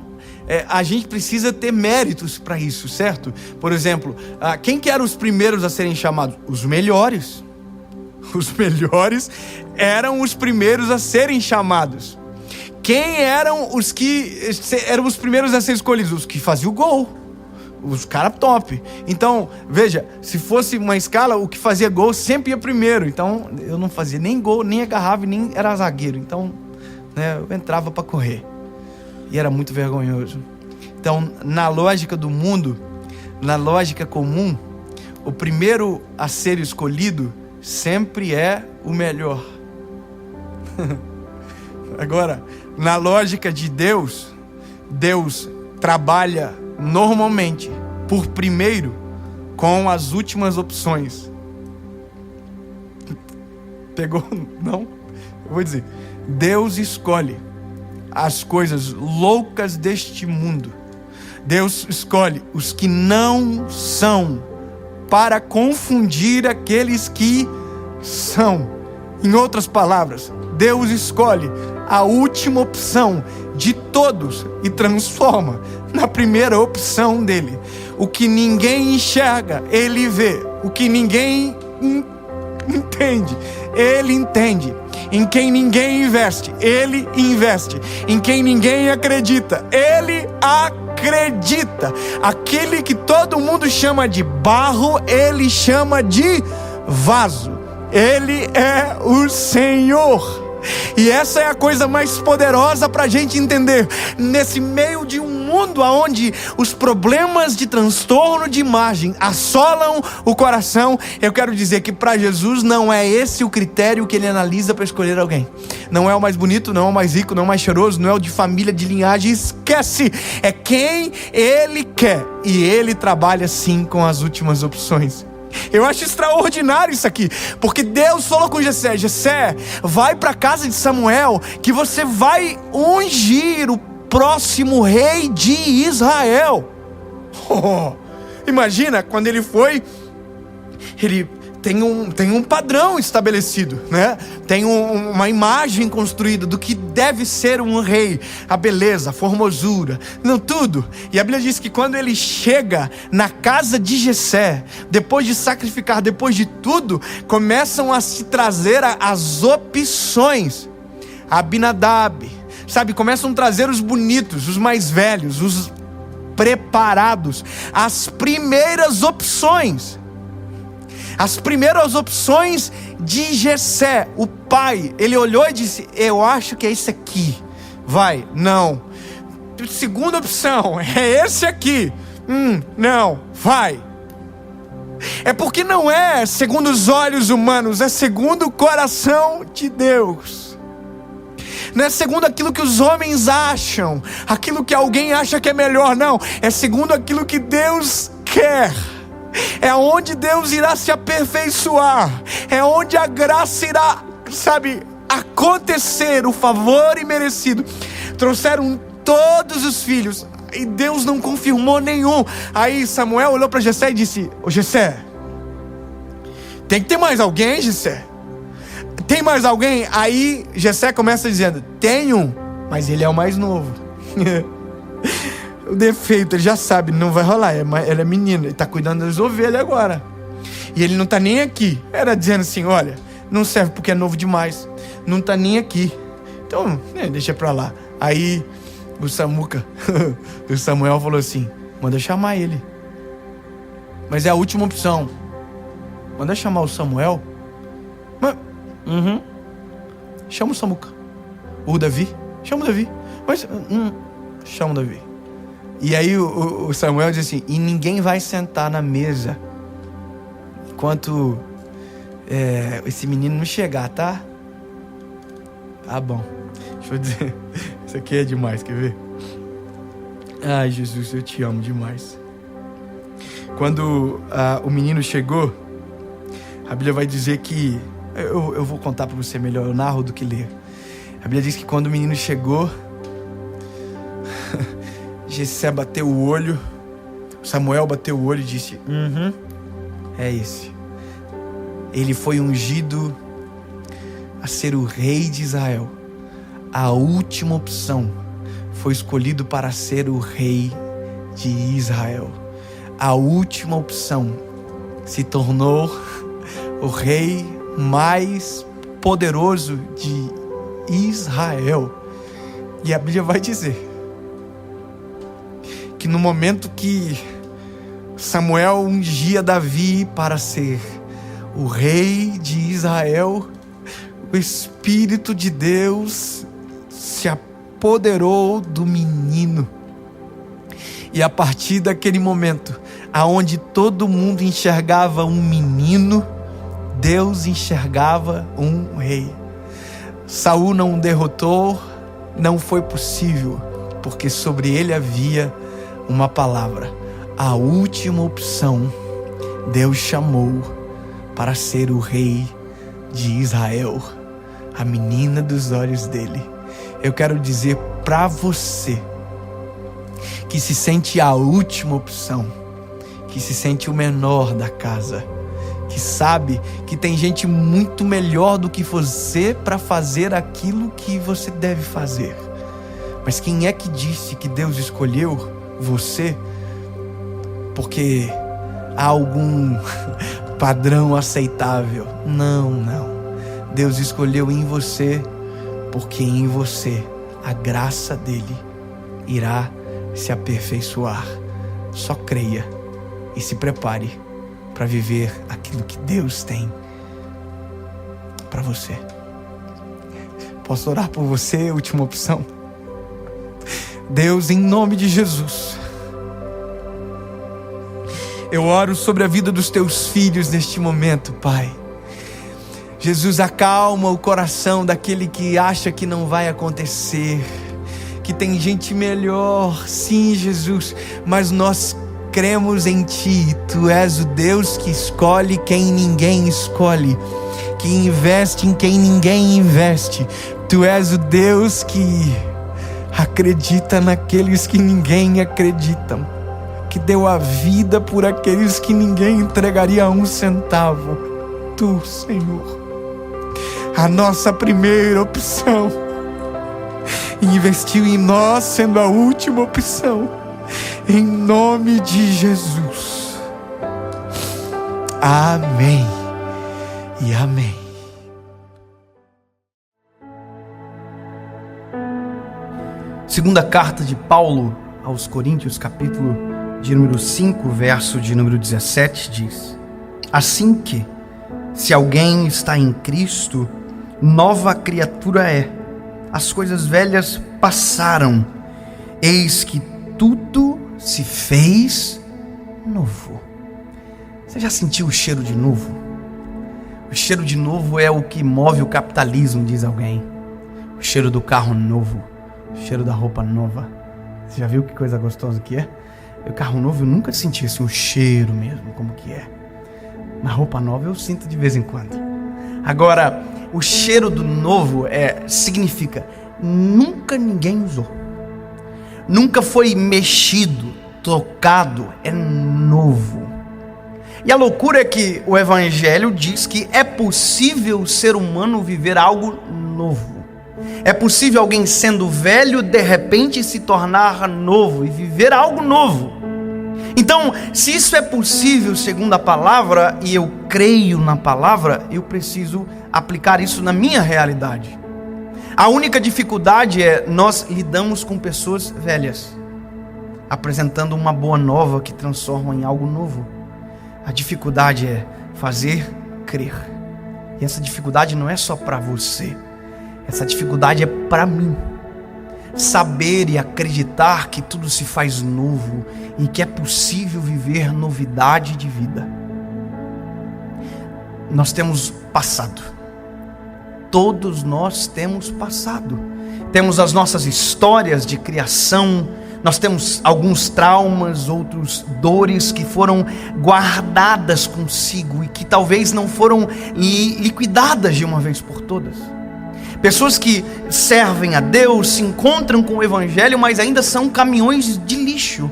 a gente precisa ter méritos para isso, certo? Por exemplo, quem que eram os primeiros a serem chamados? Os melhores. Os melhores eram os primeiros a serem chamados. Quem eram os que eram os primeiros a ser escolhidos? Os que faziam o gol. Os caras top. Então, veja, se fosse uma escala, o que fazia gol sempre ia primeiro. Então, eu não fazia nem gol, nem agarrava, nem era zagueiro. Então, eu entrava para correr. E era muito vergonhoso. Então, na lógica do mundo, na lógica comum, o primeiro a ser escolhido sempre é o melhor. Agora, na lógica de Deus, Deus trabalha normalmente por primeiro com as últimas opções. Pegou? Não? Eu vou dizer. Deus escolhe as coisas loucas deste mundo. Deus escolhe os que não são para confundir aqueles que são. Em outras palavras, Deus escolhe a última opção de todos e transforma na primeira opção dele. O que ninguém enxerga, ele vê. O que ninguém entende, ele entende. Em quem ninguém investe, ele investe. Em quem ninguém acredita, ele acredita. Aquele que todo mundo chama de barro, ele chama de vaso. Ele é o Senhor. E essa é a coisa mais poderosa para a gente entender. Nesse meio de um mundo onde os problemas de transtorno de imagem assolam o coração, eu quero dizer que para Jesus não é esse o critério que ele analisa para escolher alguém. Não é o mais bonito, não é o mais rico, não é o mais cheiroso, não é o de família, de linhagem. Esquece, é quem ele quer. E ele trabalha sim com as últimas opções. Eu acho extraordinário isso aqui, porque Deus falou com Jessé: Jessé, vai para a casa de Samuel, que você vai ungir o próximo rei de Israel. Imagina, quando ele foi, ele tem um padrão estabelecido, né? Tem uma imagem construída do que deve ser um rei, a beleza, a formosura, não tudo. E a Bíblia diz que quando ele chega na casa de Jessé, depois de sacrificar, depois de tudo, começam a se trazer as opções. Abinadab, sabe? Começam a trazer os bonitos, os mais velhos, preparados. As primeiras opções. As primeiras opções de Jessé, o pai, ele olhou e disse: eu acho que é esse aqui. Vai, não. Segunda opção, é esse aqui. Não, vai. É porque não é segundo os olhos humanos, é segundo o coração de Deus. Não é segundo aquilo que os homens acham, aquilo que alguém acha que é melhor, não. É segundo aquilo que Deus quer. É onde Deus irá se aperfeiçoar. É onde a graça irá, acontecer, o favor imerecido. Trouxeram todos os filhos e Deus não confirmou nenhum. Aí Samuel olhou para Jessé e disse: ô Jessé, tem que ter mais alguém, Jessé? Tem mais alguém? Aí Jessé começa dizendo: tem um, mas ele é o mais novo. O defeito, ele já sabe, não vai rolar. Ela é menina, ele está cuidando das ovelhas agora. E ele não está nem aqui. Era dizendo assim: olha, não serve porque é novo demais. Não está nem aqui. Então, deixa pra lá. Aí o Samuel falou assim: manda chamar ele. Mas é a última opção. Manda chamar o Samuel. Chama o Samuca. O Davi. Chama o Davi. Mas chama o Davi. E aí o Samuel diz assim: e ninguém vai sentar na mesa enquanto esse menino não chegar, tá? Tá bom. Deixa eu dizer. Isso aqui é demais, quer ver? Ai, Jesus, eu te amo demais. Quando o menino chegou, a Bíblia vai dizer que... Eu vou contar para você melhor, eu narro do que ler. A Bíblia diz que quando o menino chegou, Jessé bateu o olho, Samuel bateu o olho e disse: é esse. Ele foi ungido a ser o rei de Israel. A última opção, foi escolhido para ser o rei de Israel. A última opção se tornou o rei mais poderoso de Israel. E a Bíblia vai dizer que no momento que Samuel ungia Davi para ser o rei de Israel, o Espírito de Deus se apoderou do menino. E a partir daquele momento, aonde todo mundo enxergava um menino, Deus enxergava um rei. Saul não o derrotou, não foi possível, porque sobre ele havia uma palavra. A última opção, Deus chamou para ser o rei de Israel, a menina dos olhos dele. Eu quero dizer para você que se sente a última opção, que se sente o menor da casa, que sabe que tem gente muito melhor do que você para fazer aquilo que você deve fazer. Mas quem é que disse que Deus escolheu você porque há algum padrão aceitável? Não. Deus escolheu em você porque em você a graça dele irá se aperfeiçoar. Só creia e se prepare para viver aquilo que Deus tem para você. Posso orar por você? Última opção. Deus, em nome de Jesus, eu oro sobre a vida dos teus filhos neste momento, Pai. Jesus, acalma o coração daquele que acha que não vai acontecer, que tem gente melhor. Sim, Jesus, mas nós cremos em Ti. Tu és o Deus que escolhe quem ninguém escolhe, que investe em quem ninguém investe. Tu és o Deus que acredita naqueles que ninguém acredita, que deu a vida por aqueles que ninguém entregaria um centavo. Tu, Senhor, a nossa primeira opção, investiu em nós sendo a última opção, em nome de Jesus. Amém e amém. Segunda carta de Paulo aos Coríntios, capítulo de número 5, verso de número 17, diz: assim que, se alguém está em Cristo, nova criatura é. As coisas velhas passaram, eis que tudo se fez novo. Você já sentiu o cheiro de novo? O cheiro de novo é o que move o capitalismo, diz alguém. O cheiro do carro novo, o cheiro da roupa nova. Você já viu que coisa gostosa que é? O carro novo eu nunca senti assim, o cheiro mesmo, como que é. Na roupa nova eu sinto de vez em quando. Agora, o cheiro do novo significa nunca ninguém usou. Nunca foi mexido, tocado, é novo. E a loucura é que o Evangelho diz que é possível o ser humano viver algo novo. É possível alguém sendo velho, de repente se tornar novo e viver algo novo. Então, se isso é possível segundo a palavra, e eu creio na palavra, eu preciso aplicar isso na minha realidade. A única dificuldade é nós lidamos com pessoas velhas, apresentando uma boa nova que transforma em algo novo. A dificuldade é fazer crer. E essa dificuldade não é só para você. Essa dificuldade é para mim. Saber e acreditar que tudo se faz novo e que é possível viver novidade de vida. Nós temos passado. Todos nós temos passado. Temos as nossas histórias de criação. Nós temos alguns traumas, outros dores que foram guardadas consigo e que talvez não foram liquidadas de uma vez por todas. Pessoas que servem a Deus, se encontram com o Evangelho, mas ainda são caminhões de lixo.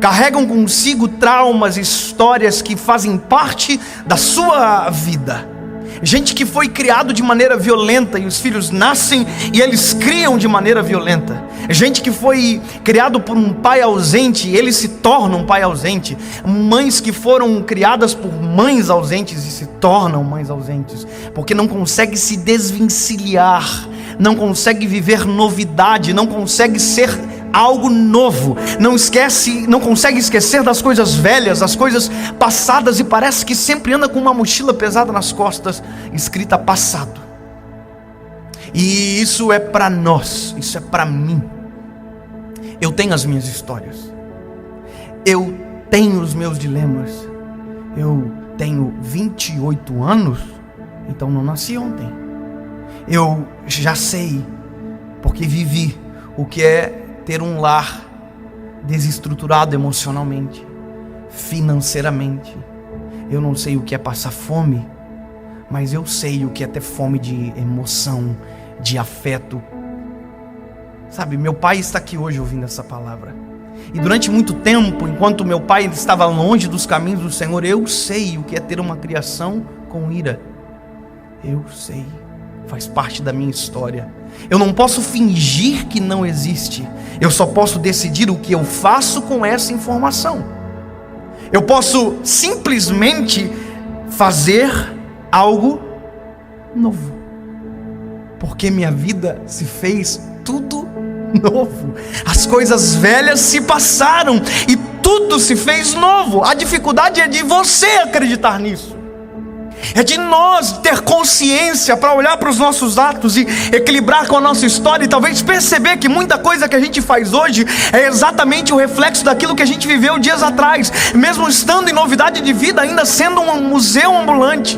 Carregam consigo traumas, histórias que fazem parte da sua vida. Gente que foi criado de maneira violenta e os filhos nascem e eles criam de maneira violenta. Gente que foi criado por um pai ausente e ele se torna um pai ausente. Mães que foram criadas por mães ausentes e se tornam mães ausentes. Porque não consegue se desvencilhar, não consegue viver novidade, não consegue ser algo novo, não consegue esquecer das coisas velhas, das coisas passadas, e parece que sempre anda com uma mochila pesada nas costas, escrita passado. E isso é para nós, isso é para mim. Eu tenho as minhas histórias, eu tenho os meus dilemas. Eu tenho 28 anos, então não nasci ontem. Eu já sei, porque vivi o que é ter um lar desestruturado emocionalmente, financeiramente. Eu não sei o que é passar fome, mas eu sei o que é ter fome de emoção, de afeto. Sabe, meu pai está aqui hoje ouvindo essa palavra. E durante muito tempo, enquanto meu pai estava longe dos caminhos do Senhor, eu sei o que é ter uma criação com ira. Eu sei, faz parte da minha história. Eu não posso fingir que não existe. Eu só posso decidir o que eu faço com essa informação. Eu posso simplesmente fazer algo novo, porque minha vida se fez tudo novo. As coisas velhas se passaram e tudo se fez novo. A dificuldade é de você acreditar nisso. É de nós ter consciência para olhar para os nossos atos e equilibrar com a nossa história e talvez perceber que muita coisa que a gente faz hoje é exatamente o reflexo daquilo que a gente viveu dias atrás, mesmo estando em novidade de vida, ainda sendo um museu ambulante,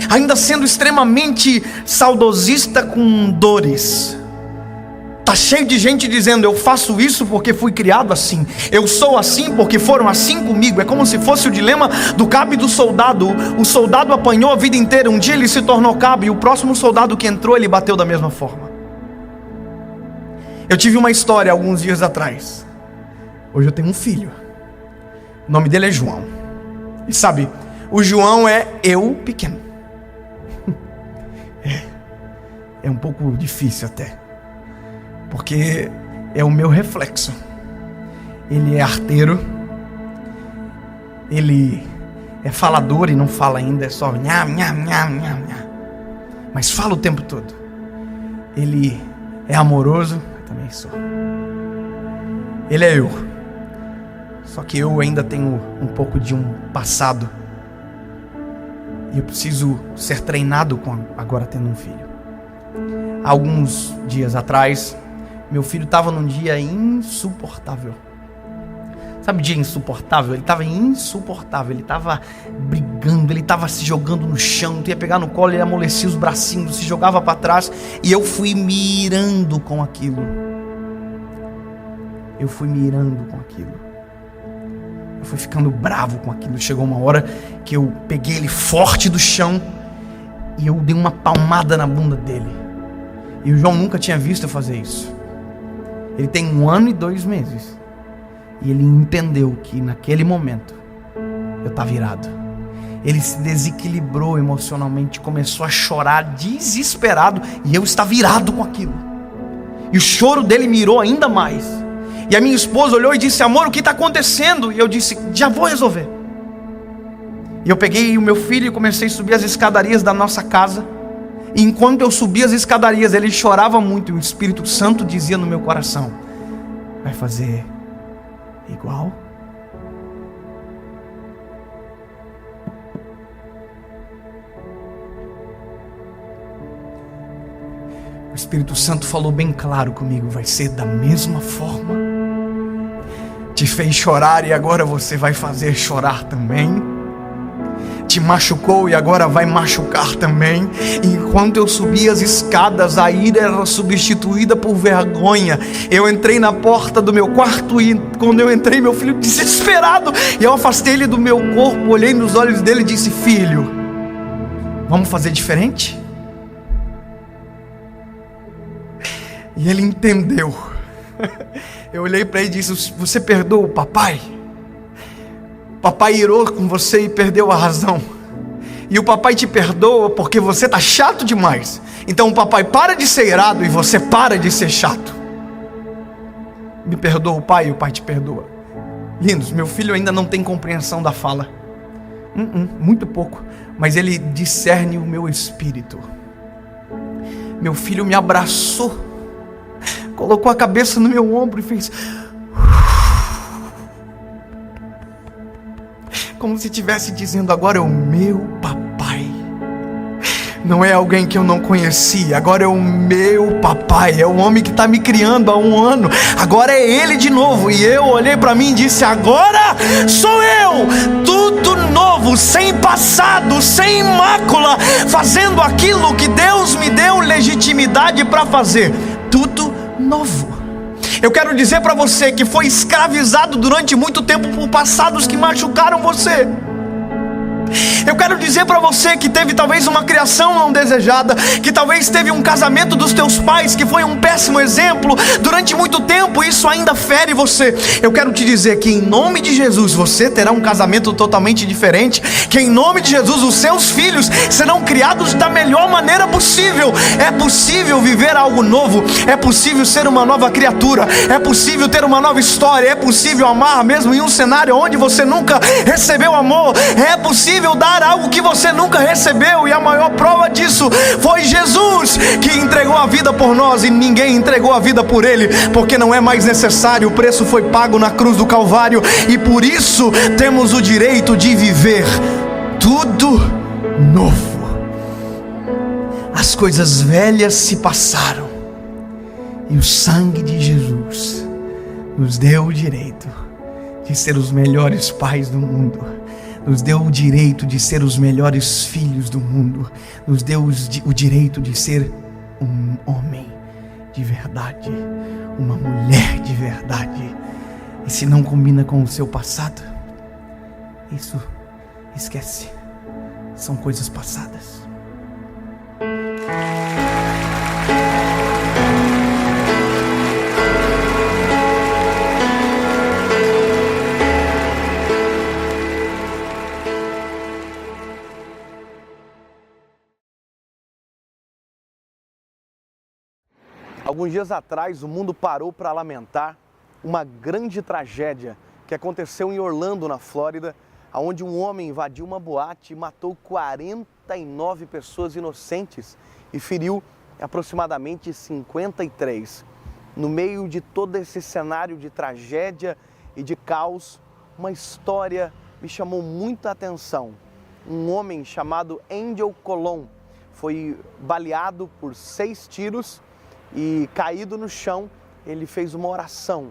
ainda sendo extremamente saudosista com dores. Está cheio de gente dizendo: eu faço isso porque fui criado assim, eu sou assim porque foram assim comigo. É como se fosse o dilema do cabo e do soldado. O soldado apanhou a vida inteira, um dia ele se tornou cabo, e o próximo soldado que entrou, ele bateu da mesma forma. Eu tive uma história alguns dias atrás. Hoje eu tenho um filho, o nome dele é João. E sabe, o João é eu pequeno. É um pouco difícil até, porque é o meu reflexo. Ele é arteiro, ele é falador e não fala ainda, é só nham, nham, nham, nham, nham. Mas fala o tempo todo. Ele é amoroso, eu também sou. Ele é eu. Só que eu ainda tenho um pouco de um passado. E eu preciso ser treinado com agora tendo um filho. Há alguns dias atrás, meu filho estava num dia insuportável. Sabe, dia insuportável? Ele estava insuportável, ele estava brigando, ele estava se jogando no chão, tu ia pegar no colo, ele amolecia os bracinhos, se jogava para trás, e eu fui mirando com aquilo. Eu fui ficando bravo com aquilo. Chegou uma hora que eu peguei ele forte do chão e eu dei uma palmada na bunda dele. E o João nunca tinha visto eu fazer isso. Ele tem 1 ano e 2 meses. E ele entendeu que naquele momento eu estava irado. Ele se desequilibrou emocionalmente, começou a chorar desesperado, e eu estava irado com aquilo. E o choro dele me irou ainda mais. E a minha esposa olhou e disse: amor, o que está acontecendo? E eu disse: já vou resolver. E eu peguei o meu filho e comecei a subir as escadarias da nossa casa. E enquanto eu subia as escadarias, ele chorava muito, e o Espírito Santo dizia no meu coração: vai fazer igual? O Espírito Santo falou bem claro comigo: vai ser da mesma forma. Te fez chorar e agora você vai fazer chorar também. Te machucou e agora vai machucar também. E enquanto eu subia as escadas, a ira era substituída por vergonha. Eu entrei na porta do meu quarto e quando eu entrei, meu filho desesperado, e eu afastei ele do meu corpo, olhei nos olhos dele e disse: filho, vamos fazer diferente? E ele entendeu. Eu olhei para ele e disse: você perdoa o papai? Papai irou com você e perdeu a razão. E o papai te perdoa porque você está chato demais. Então o papai para de ser irado e você para de ser chato. Me perdoa o pai e o pai te perdoa. Lindos, meu filho ainda não tem compreensão da fala. Muito pouco. Mas ele discerne o meu espírito. Meu filho me abraçou, colocou a cabeça no meu ombro e fez como se estivesse dizendo: agora é o meu papai. Não é alguém que eu não conhecia, agora é o meu papai. É o homem que está me criando há 1 ano. Agora é ele de novo. E eu olhei para mim e disse: agora sou eu, tudo novo, sem passado, sem mácula, fazendo aquilo que Deus me deu legitimidade para fazer. Tudo novo. Eu quero dizer para você que foi escravizado durante muito tempo por passados que machucaram você. Eu quero dizer para você que teve talvez uma criação não desejada, que talvez teve um casamento dos teus pais que foi um péssimo exemplo durante muito tempo, e isso ainda fere você. Eu quero te dizer que em nome de Jesus você terá um casamento totalmente diferente, que em nome de Jesus os seus filhos serão criados da melhor maneira possível. É possível viver algo novo, é possível ser uma nova criatura, é possível ter uma nova história, é possível amar mesmo em um cenário onde você nunca recebeu amor, é possível dar algo que você nunca recebeu. E a maior prova disso foi Jesus, que entregou a vida por nós, e ninguém entregou a vida por ele, porque não é mais necessário. O preço foi pago na cruz do Calvário, e por isso temos o direito de viver tudo novo. As coisas velhas se passaram e o sangue de Jesus nos deu o direito de ser os melhores pais do mundo, nos deu o direito de ser os melhores filhos do mundo, nos deu o direito de ser um homem de verdade, uma mulher de verdade. E se não combina com o seu passado, isso esquece, são coisas passadas. Alguns dias atrás, o mundo parou para lamentar uma grande tragédia que aconteceu em Orlando, na Flórida, onde um homem invadiu uma boate e matou 49 pessoas inocentes e feriu aproximadamente 53. no meio de todo esse cenário de tragédia e de caos, uma história me chamou muita atenção. Um homem chamado Angel Colom foi baleado por 6 tiros e, caído no chão, ele fez uma oração.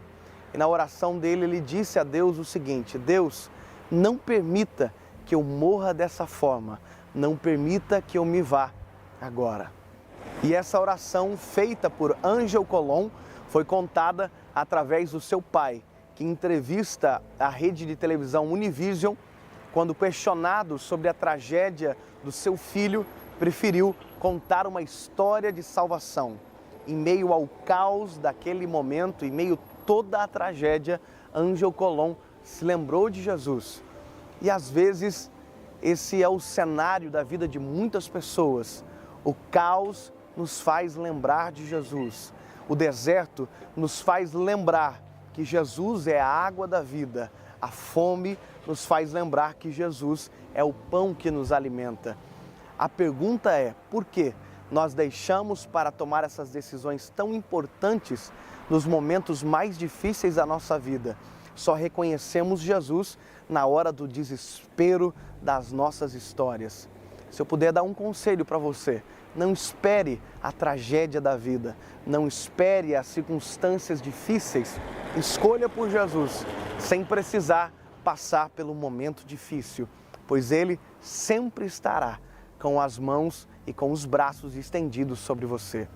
E na oração dele, ele disse a Deus o seguinte: Deus, não permita que eu morra dessa forma, não permita que eu me vá agora. E essa oração feita por Angel Colom foi contada através do seu pai, que em entrevista à rede de televisão Univision, quando questionado sobre a tragédia do seu filho, preferiu contar uma história de salvação. Em meio ao caos daquele momento, em meio a toda a tragédia, Angel Colom se lembrou de Jesus. E às vezes esse é o cenário da vida de muitas pessoas. O caos nos faz lembrar de Jesus. O deserto nos faz lembrar que Jesus é a água da vida. A fome nos faz lembrar que Jesus é o pão que nos alimenta. A pergunta é: por que nós deixamos para tomar essas decisões tão importantes nos momentos mais difíceis da nossa vida? Só reconhecemos Jesus na hora do desespero das nossas histórias. Se eu puder dar um conselho para você, não espere a tragédia da vida, não espere as circunstâncias difíceis, escolha por Jesus, sem precisar passar pelo momento difícil, pois Ele sempre estará com as mãos e com os braços estendidos sobre você.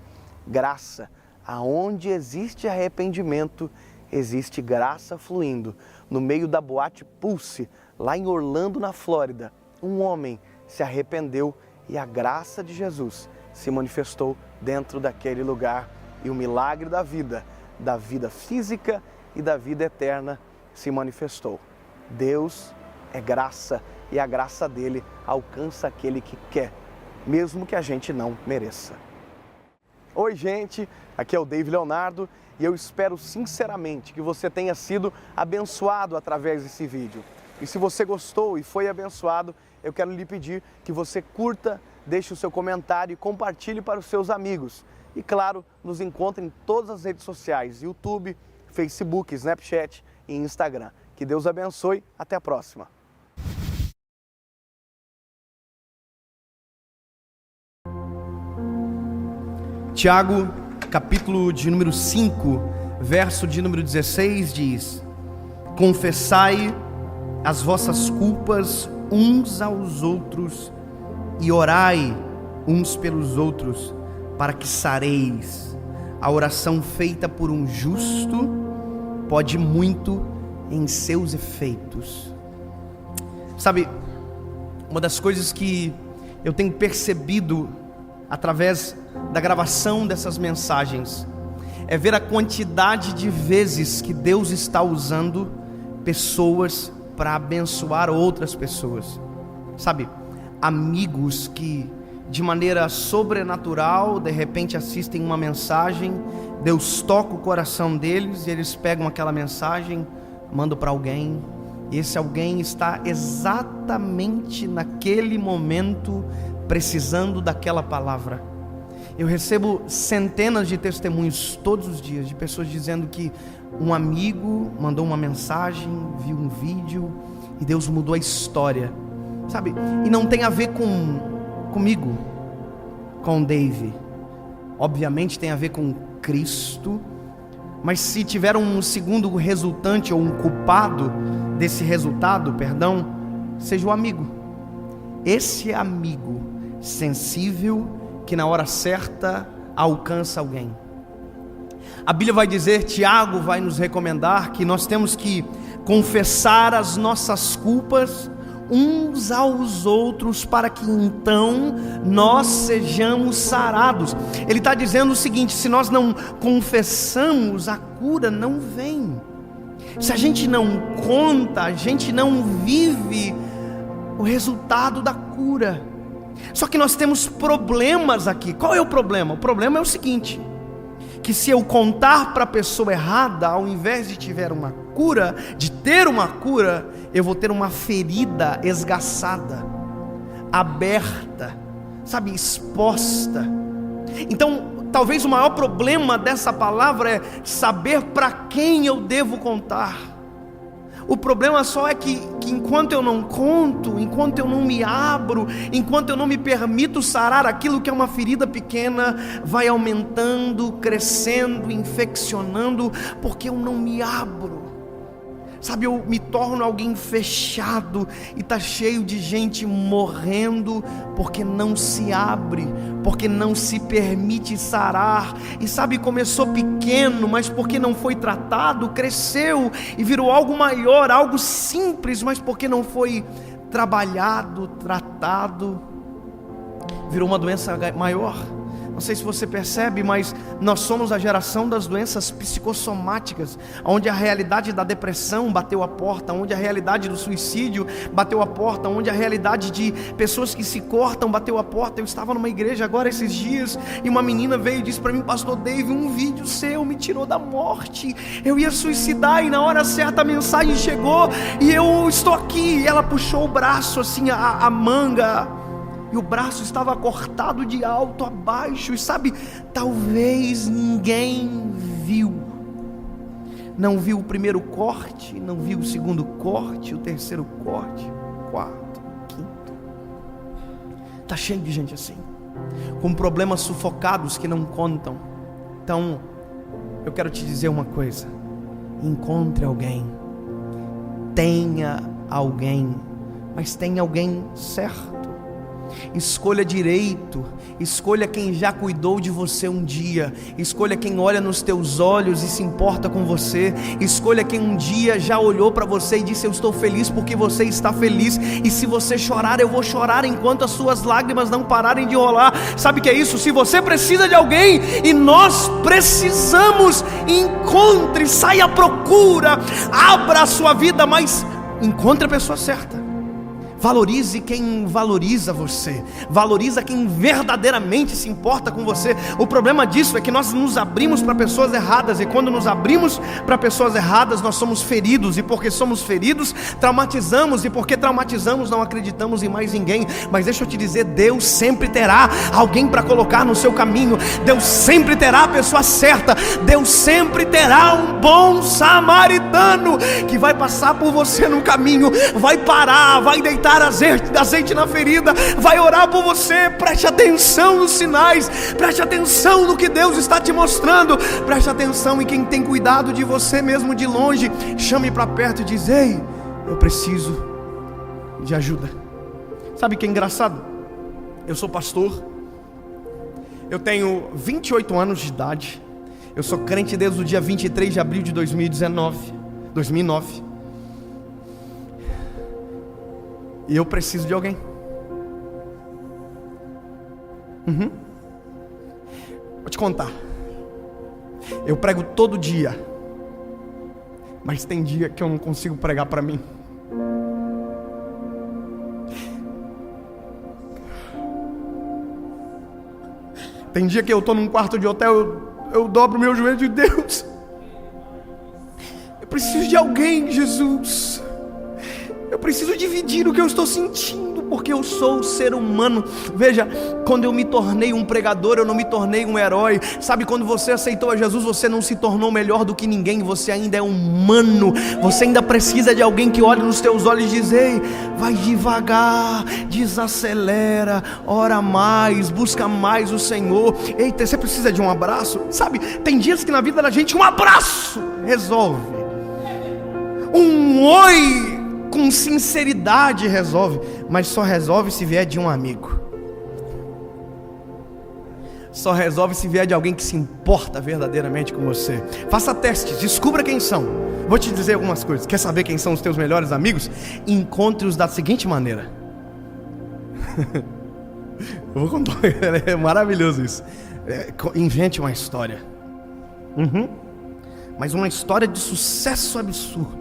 Graça, aonde existe arrependimento, existe graça fluindo. No meio da boate Pulse, lá em Orlando, na Flórida, um homem se arrependeu e a graça de Jesus se manifestou dentro daquele lugar. E o milagre da vida física e da vida eterna se manifestou. Deus é graça e a graça dele alcança aquele que quer, mesmo que a gente não mereça. Oi gente, aqui é o Dave Leonardo e eu espero sinceramente que você tenha sido abençoado através desse vídeo. E se você gostou e foi abençoado, eu quero lhe pedir que você curta, deixe o seu comentário e compartilhe para os seus amigos. E claro, nos encontre em todas as redes sociais, YouTube, Facebook, Snapchat e Instagram. Que Deus abençoe, até a próxima. Tiago, capítulo de número 5, verso de número 16 diz: confessai as vossas culpas uns aos outros e orai uns pelos outros, para que sareis. A oração feita por um justo pode muito em seus efeitos. Sabe, uma das coisas que eu tenho percebido através da gravação dessas mensagens é ver a quantidade de vezes que Deus está usando pessoas para abençoar outras pessoas. Sabe, amigos que de maneira sobrenatural de repente assistem uma mensagem, Deus toca o coração deles e eles pegam aquela mensagem, mandam para alguém, e esse alguém está exatamente naquele momento precisando daquela palavra. Eu recebo centenas de testemunhos todos os dias de pessoas dizendo que um amigo mandou uma mensagem, viu um vídeo e Deus mudou a história, sabe? E não tem a ver comigo, com Dave, obviamente tem a ver com Cristo, mas se tiver um segundo resultante ou um culpado desse resultado, seja o amigo. Esse amigo sensível que na hora certa alcança alguém. A Bíblia vai dizer, Tiago vai nos recomendar que nós temos que confessar as nossas culpas uns aos outros, para que então nós sejamos sarados. Ele está dizendo o seguinte: se nós não confessamos, a cura não vem. Se a gente não conta, a gente não vive o resultado da cura. Só que nós temos problemas aqui. Qual é o problema? O problema é o seguinte: que se eu contar para a pessoa errada, ao invés de ter uma cura, eu vou ter uma ferida esgaçada, aberta, sabe, exposta. Então Talvez o maior problema dessa palavra é saber para quem eu devo contar. O problema só é que enquanto eu não conto, enquanto eu não me abro, enquanto eu não me permito sarar aquilo que é uma ferida pequena, vai aumentando, crescendo, infeccionando, porque eu não me abro. Sabe, eu me torno alguém fechado e está cheio de gente morrendo porque não se abre, porque não se permite sarar. E sabe, começou pequeno, mas porque não foi tratado, cresceu e virou algo maior, algo simples, mas porque não foi trabalhado, tratado, virou uma doença maior. Não sei se você percebe, mas nós somos a geração das doenças psicossomáticas, onde a realidade da depressão bateu a porta, onde a realidade do suicídio bateu a porta, onde a realidade de pessoas que se cortam bateu a porta. Eu estava numa igreja agora esses dias e uma menina veio e disse para mim: pastor Dave, um vídeo seu me tirou da morte, eu ia suicidar e na hora certa a mensagem chegou e eu estou aqui. E ela puxou o braço assim, a manga, e o braço estava cortado de alto a baixo. E sabe, talvez ninguém viu. Não viu o primeiro corte, não viu o segundo corte, o terceiro corte, quarto, quinto. Está cheio de gente assim, com problemas sufocados que não contam. Então, eu quero te dizer uma coisa: encontre alguém, tenha alguém, mas tenha alguém certo. Escolha direito, escolha quem já cuidou de você um dia, escolha quem olha nos teus olhos e se importa com você, escolha quem um dia já olhou para você e disse: eu estou feliz porque você está feliz, e se você chorar, eu vou chorar enquanto as suas lágrimas não pararem de rolar. Sabe o que é isso? Se você precisa de alguém, e nós precisamos, encontre, saia à procura, abra a sua vida, mas encontre a pessoa certa. Valorize quem valoriza você, valoriza quem verdadeiramente se importa com você. O problema disso é que nós nos abrimos para pessoas erradas, e quando nos abrimos para pessoas erradas, nós somos feridos, e porque somos feridos, traumatizamos, e porque traumatizamos, não acreditamos em mais ninguém. Mas deixa eu te dizer, Deus sempre terá alguém para colocar no seu caminho, Deus sempre terá a pessoa certa, Deus sempre terá um bom samaritano que vai passar por você no caminho, vai parar, vai deitar azeite na ferida, vai orar por você. Preste atenção nos sinais, preste atenção no que Deus está te mostrando, preste atenção em quem tem cuidado de você mesmo de longe. Chame para perto e diz: ei, eu preciso de ajuda. Sabe o que é engraçado? Eu sou pastor, eu tenho 28 anos de idade, eu sou crente desde o dia 23 de abril de 2009. E eu preciso de alguém. Vou te contar. Eu prego todo dia, mas tem dia que eu não consigo pregar para mim. Tem dia que eu estou num quarto de hotel, eu dobro meu joelho e digo: Deus, eu preciso de alguém, Jesus. Eu preciso dividir o que eu estou sentindo, porque eu sou ser humano. Veja, quando eu me tornei um pregador, eu não me tornei um herói. Sabe, quando você aceitou a Jesus, você não se tornou melhor do que ninguém, você ainda é humano. Você ainda precisa de alguém que olhe nos teus olhos e diz: ei, vai devagar, desacelera, ora mais, busca mais o Senhor. Eita, você precisa de um abraço. Sabe, tem dias que na vida da gente um abraço resolve, um oi com sinceridade resolve, mas só resolve se vier de um amigo. Só resolve se vier de alguém que se importa verdadeiramente com você. Faça testes, descubra quem são. Vou te dizer algumas coisas. Quer saber quem são os teus melhores amigos? Encontre-os da seguinte maneira. Eu vou contar, é maravilhoso isso. Invente uma história. Mas uma história de sucesso absurdo.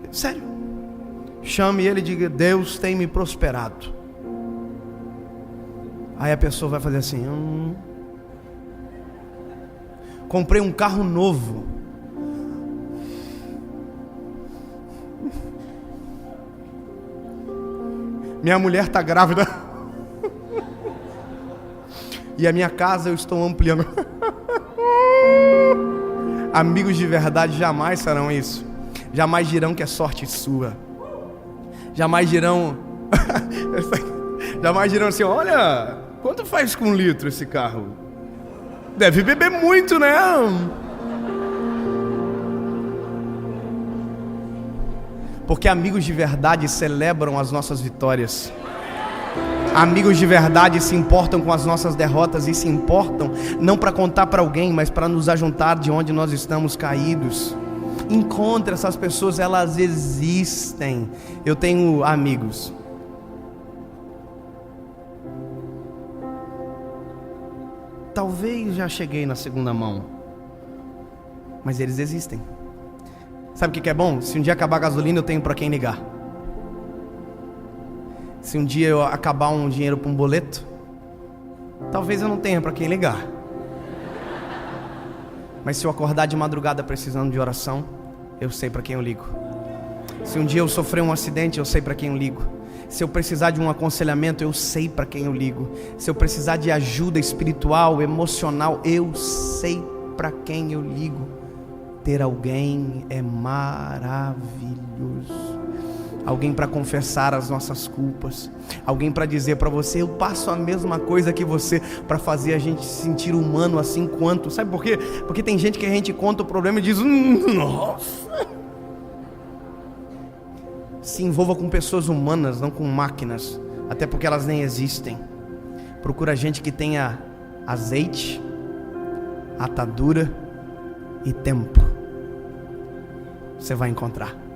Sério. Chame ele e diga: Deus tem me prosperado. Aí a pessoa vai fazer assim: comprei um carro novo. Minha mulher está grávida. e a minha casa eu estou ampliando. Amigos de verdade jamais farão isso. Jamais dirão que é sorte sua. Jamais dirão jamais dirão assim: olha, quanto faz com 1 litro esse carro? Deve beber muito, né? Porque amigos de verdade celebram as nossas vitórias. Amigos de verdade se importam com as nossas derrotas, e se importam não para contar para alguém, mas para nos ajuntar de onde nós estamos caídos. Encontre essas pessoas, elas existem. Eu tenho amigos. Talvez já cheguei na segunda mão, mas eles existem. Sabe o que é bom? Se um dia acabar a gasolina, eu tenho para quem ligar. Se um dia eu acabar um dinheiro para um boleto, talvez eu não tenha para quem ligar. Mas se eu acordar de madrugada precisando de oração, eu sei para quem eu ligo. Se um dia eu sofrer um acidente, eu sei para quem eu ligo. Se eu precisar de um aconselhamento, eu sei para quem eu ligo. Se eu precisar de ajuda espiritual, emocional, eu sei para quem eu ligo. Ter alguém é maravilhoso. Alguém para confessar as nossas culpas, alguém para dizer para você: eu passo a mesma coisa que você, para fazer a gente se sentir humano assim quanto. Sabe por quê? Porque tem gente que a gente conta o problema e diz: nossa. Se envolva com pessoas humanas, não com máquinas, até porque elas nem existem. Procura gente que tenha azeite, atadura e tempo. Você vai encontrar.